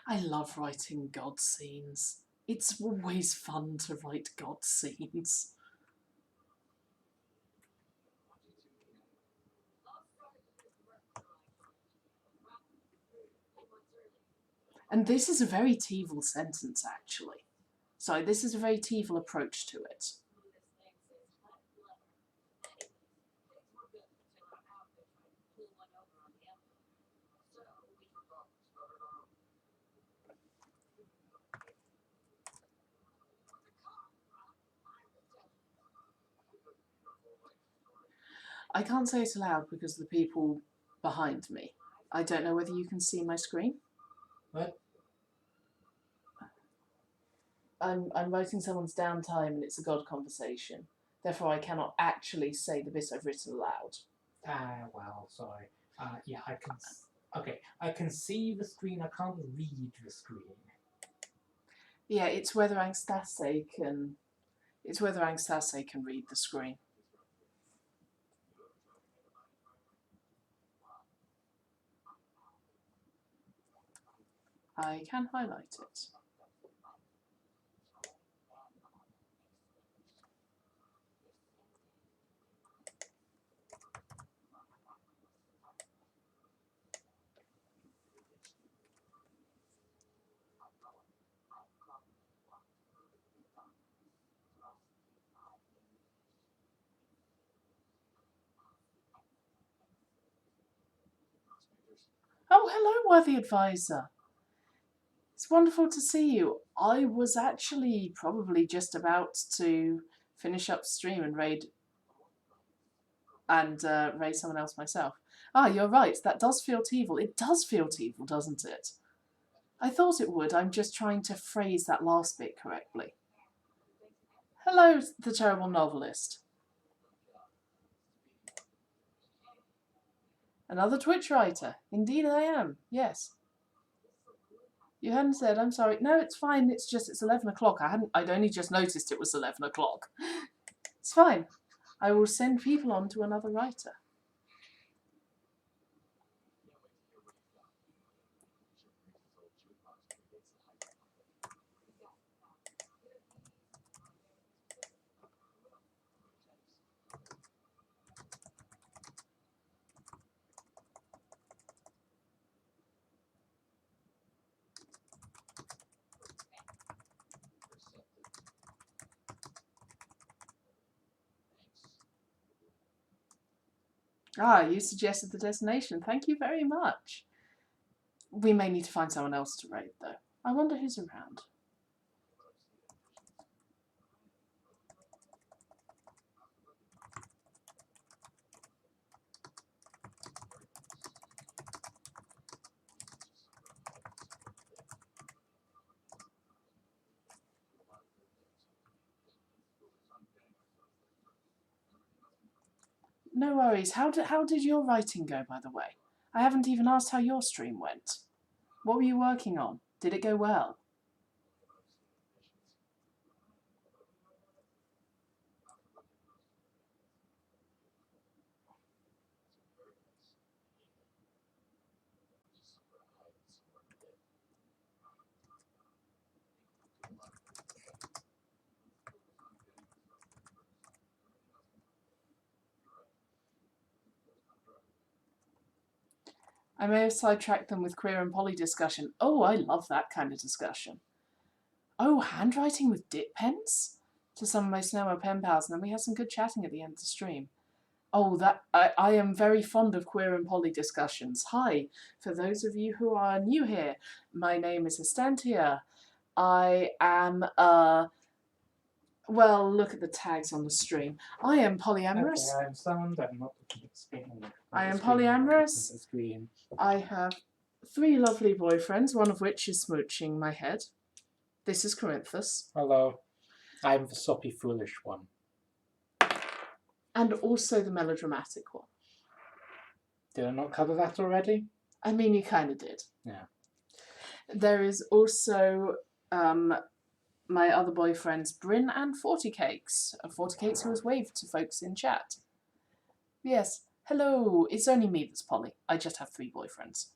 I love writing god scenes. It's always fun to write god scenes. And this is a very Teevil sentence, actually. Sorry, this is a very Teevil approach to it. I can't say it aloud because of the people behind me. I don't know whether you can see my screen. What? I'm writing someone's downtime and it's a god conversation. Therefore, I cannot actually say the bit I've written aloud. Well, sorry. Yeah, I can. Okay, I can see the screen. I can't read the screen. Yeah, it's whether Angstase can. It's whether Angstase can read the screen. I can highlight it. Oh, hello, worthy advisor. It's wonderful to see you. I was actually probably just about to finish up stream and raid someone else myself. Ah, you're right. That does feel Teevil. It does feel Teevil, doesn't it? I thought it would. I'm just trying to phrase that last bit correctly. Hello, the terrible novelist. Another Twitch writer. Indeed I am. Yes. You hadn't said, I'm sorry. No, it's fine. It's 11 o'clock. I'd only just noticed it was 11 o'clock. It's fine. I will send people on to another writer. Ah, you suggested the destination. Thank you very much. We may need to find someone else to raid, though. I wonder who's around. No worries. How did your writing go, by the way? I haven't even asked how your stream went. What were you working on? Did it go well? I may have sidetracked them with queer and poly discussion. Oh, I love that kind of discussion. Oh, handwriting with dip pens? To some of my Snowmo pen pals, and then we had some good chatting at the end of the stream. Oh, I am very fond of queer and poly discussions. Hi, for those of you who are new here, my name is Estantia. I am a Well, look at the tags on the stream. I am polyamorous. Okay, I'm sound. I'm not looking at the screen. I am The screen, I'm looking at polyamorous. the screen. I have 3 lovely boyfriends, one of which is smooching my head. This is Corinthus. Hello. I'm the soppy, foolish one. And also the melodramatic one. Did I not cover that already? I mean, you kind of did. Yeah. There is also my other boyfriends, Bryn and 40 Cakes. 40 Cakes who has waved to folks in chat. Yes, hello. It's only me that's poly. I just have 3 boyfriends.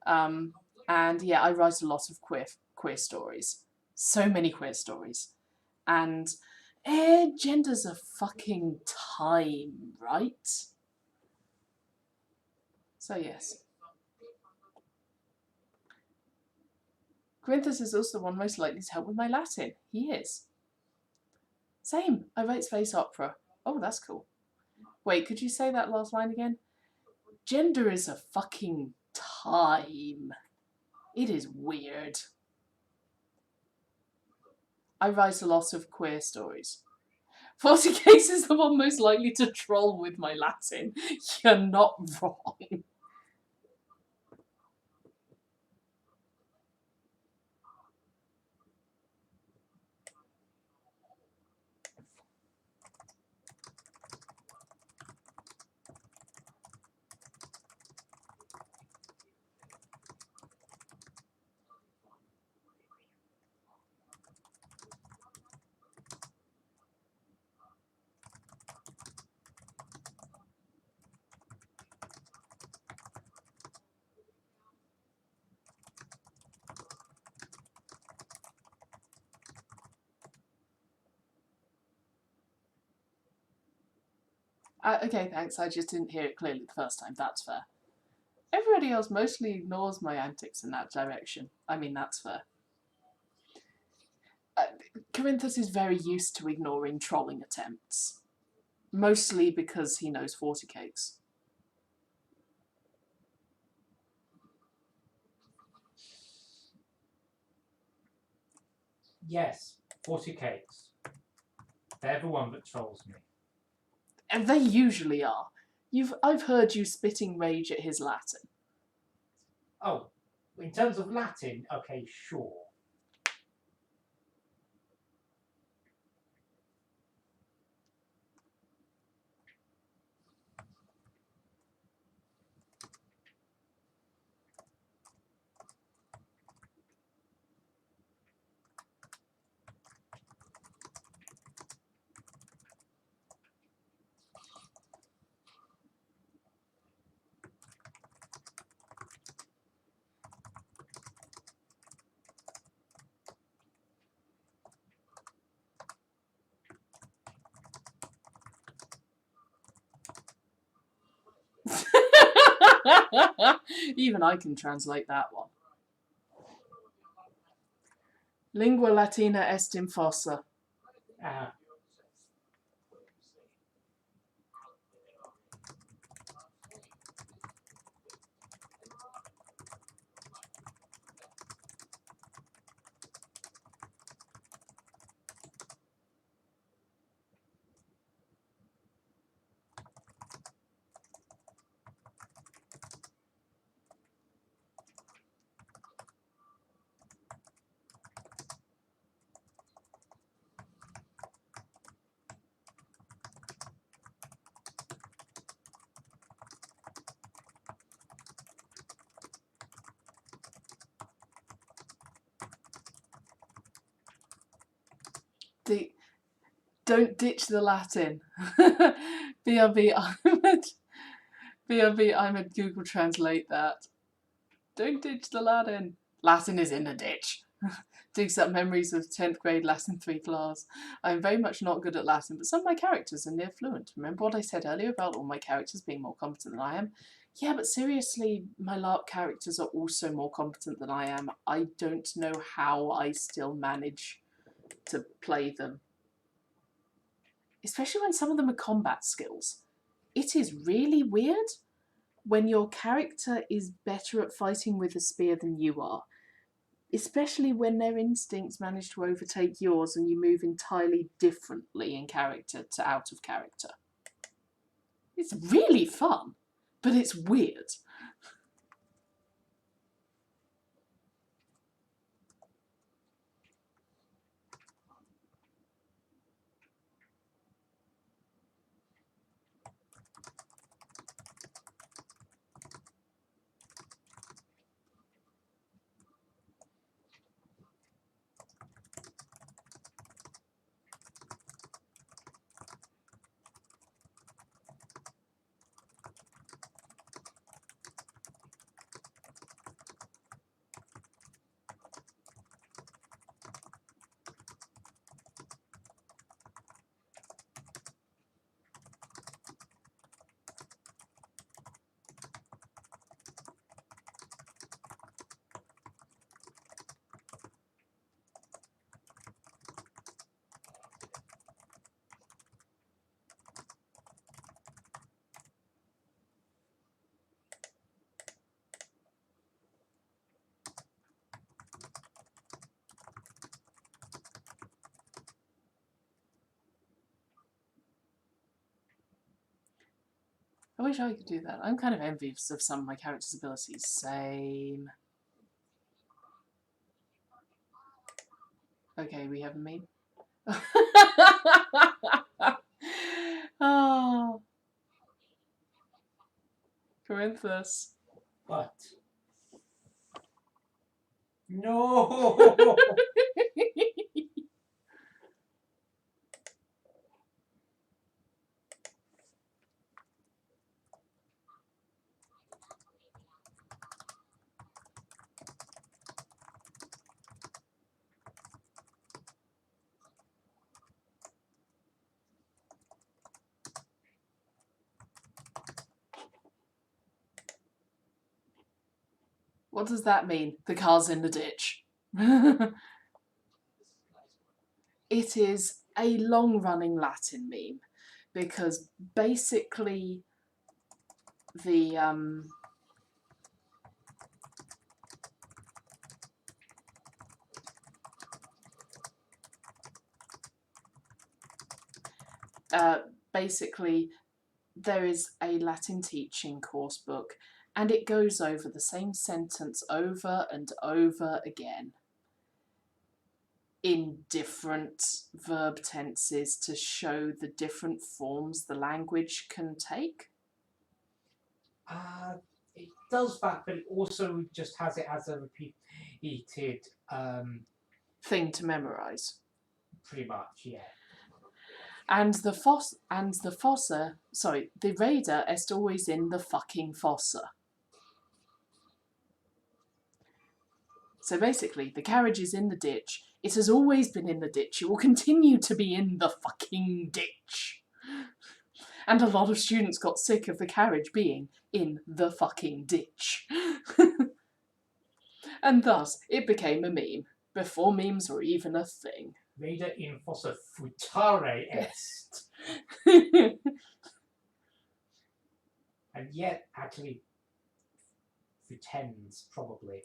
And yeah, I write a lot of queer stories. So many queer stories. And gender's a fucking time, right? So yes. Corinthus is also the one most likely to help with my Latin. He is. Same. I write space opera. Oh, that's cool. Wait, could you say that last line again? Gender is a fucking time. It is weird. I write a lot of queer stories. 40 Case is the one most likely to troll with my Latin. You're not wrong. Okay, thanks. I just didn't hear it clearly the first time. That's fair. Everybody else mostly ignores my antics in that direction. I mean, that's fair. Corinthus is very used to ignoring trolling attempts. Mostly because he knows 40 Cakes. Yes, 40 Cakes. They're the one that trolls me. And they usually are. I've heard you spitting rage at his Latin. Oh, in terms of Latin, okay, sure. Even I can translate that one. Lingua Latina est in fossa. Don't ditch the Latin. BRB, I'm at Google Translate that. Don't ditch the Latin. Latin is in a ditch. Digs up memories of 10th grade Latin 3 class. I'm very much not good at Latin, but some of my characters are near fluent. Remember what I said earlier about all my characters being more competent than I am? Yeah, but seriously, my LARP characters are also more competent than I am. I don't know how I still manage to play them. Especially when some of them are combat skills. It is really weird when your character is better at fighting with a spear than you are. especially when their instincts manage to overtake yours and you move entirely differently in character to out of character. It's really fun, but it's weird. I wish I could do that. I'm kind of envious of some of my characters' abilities. Same. Okay, we have a meme. Oh. Corinthus. What? No! What does that mean? The car's in the ditch. It is a long-running Latin meme because basically the basically there is a Latin teaching course book and it goes over the same sentence over and over again in different verb tenses to show the different forms the language can take. It does that, but it also just has it as a repeated Thing to memorise. pretty much, yeah. And the Raider est always in the fucking fossa. So basically, the carriage is in the ditch. It has always been in the ditch. It will continue to be in the fucking ditch. And a lot of students got sick of the carriage being in the fucking ditch. And thus, it became a meme, before memes were even a thing. Raider in fossa futare est. And yet, actually, futens, probably.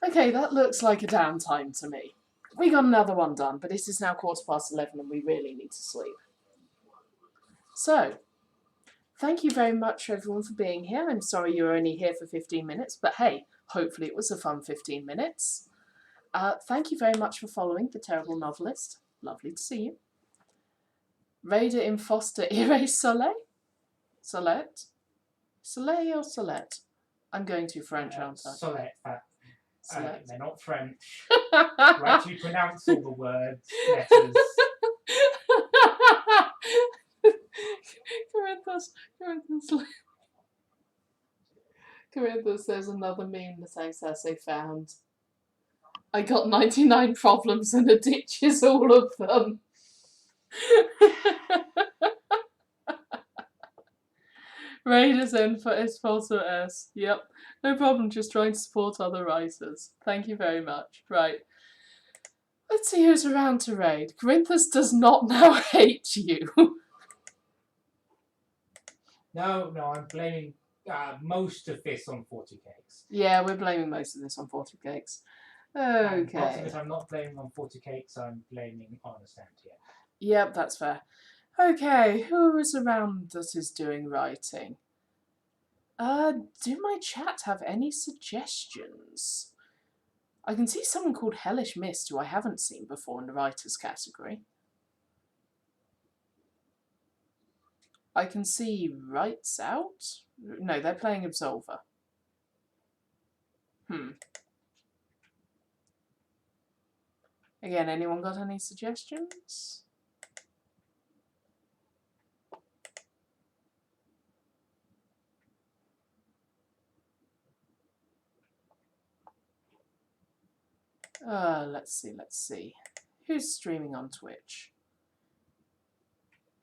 Okay, that looks like a downtime to me. We got another one done, but it is now 11:15 and we really need to sleep. So, thank you very much everyone for being here. I'm sorry you were only here for 15 minutes, but hey, hopefully it was a fun 15 minutes. Thank you very much for following The Terrible Novelist. Lovely to see you. Raider in Foster Ire Soleil? Solette? Soleil or Solette? I'm going to French, aren't I? Solette. Solette. They're not French. You actually pronounce all the words, letters. Corinthus, there's another meme that I found. I got 99 problems and a ditch is all of them. Raiders in for Espalto S. Yep, no problem, just trying to support other writers. Thank you very much. Right. Let's see who's around to raid. Corinthus does not now hate you. No, I'm blaming most of this on 40 Cakes. Yeah, we're blaming most of this on 40 Cakes. And lots of Okay. it I'm not blaming on 40 Cakes, I'm blaming on a stand here. Yep, that's fair. Okay, who is around that is doing writing? Do my chat have any suggestions? I can see someone called Hellish Mist, who I haven't seen before in the writers category. I can see Writes Out. No, they're playing Absolver. Again, anyone got any suggestions? Let's see. Who's streaming on Twitch?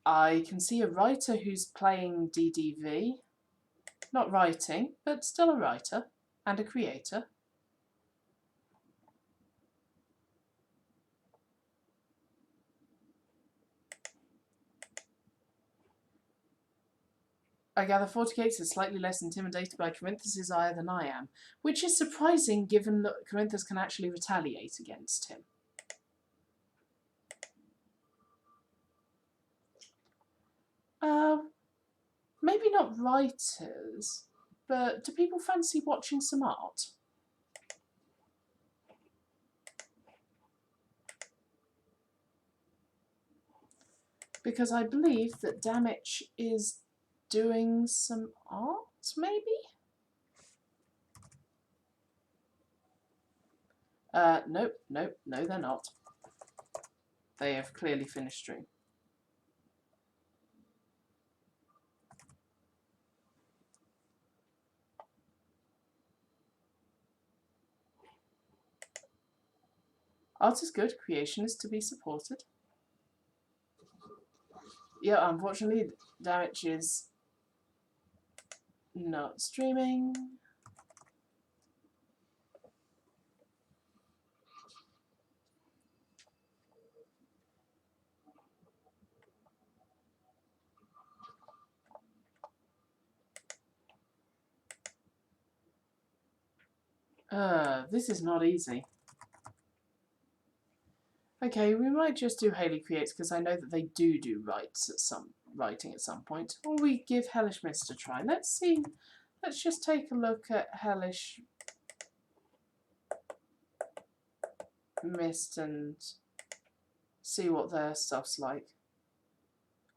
I can see a writer who's playing DDV. Not writing, but still a writer and a creator. I gather 40 Cakes is slightly less intimidated by Corinthus' ire than I am, which is surprising given that Corinthus can actually retaliate against him. Maybe not writers, but do people fancy watching some art? Because I believe that Damage is doing some art, maybe? Nope, no, they're not. They have clearly finished stream. Art is good, creation is to be supported. Yeah, unfortunately, Damage is not streaming. This is not easy. Okay, we might just do Haley Creates because I know that they do writing at some point. Or we give Hellish Mist a try. Let's see. Let's just take a look at Hellish Mist and see what their stuff's like.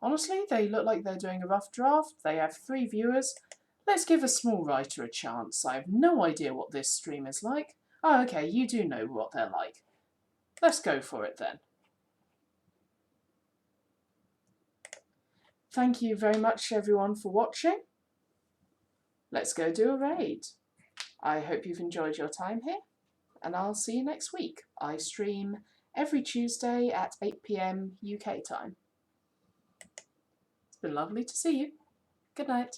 Honestly, they look like they're doing a rough draft. They have 3 viewers. Let's give a small writer a chance. I have no idea what this stream is like. Oh, okay, you do know what they're like. Let's go for it then. Thank you very much everyone for watching. Let's go do a raid. I hope you've enjoyed your time here, and I'll see you next week. I stream every Tuesday at 8 PM UK time. It's been lovely to see you. Good night.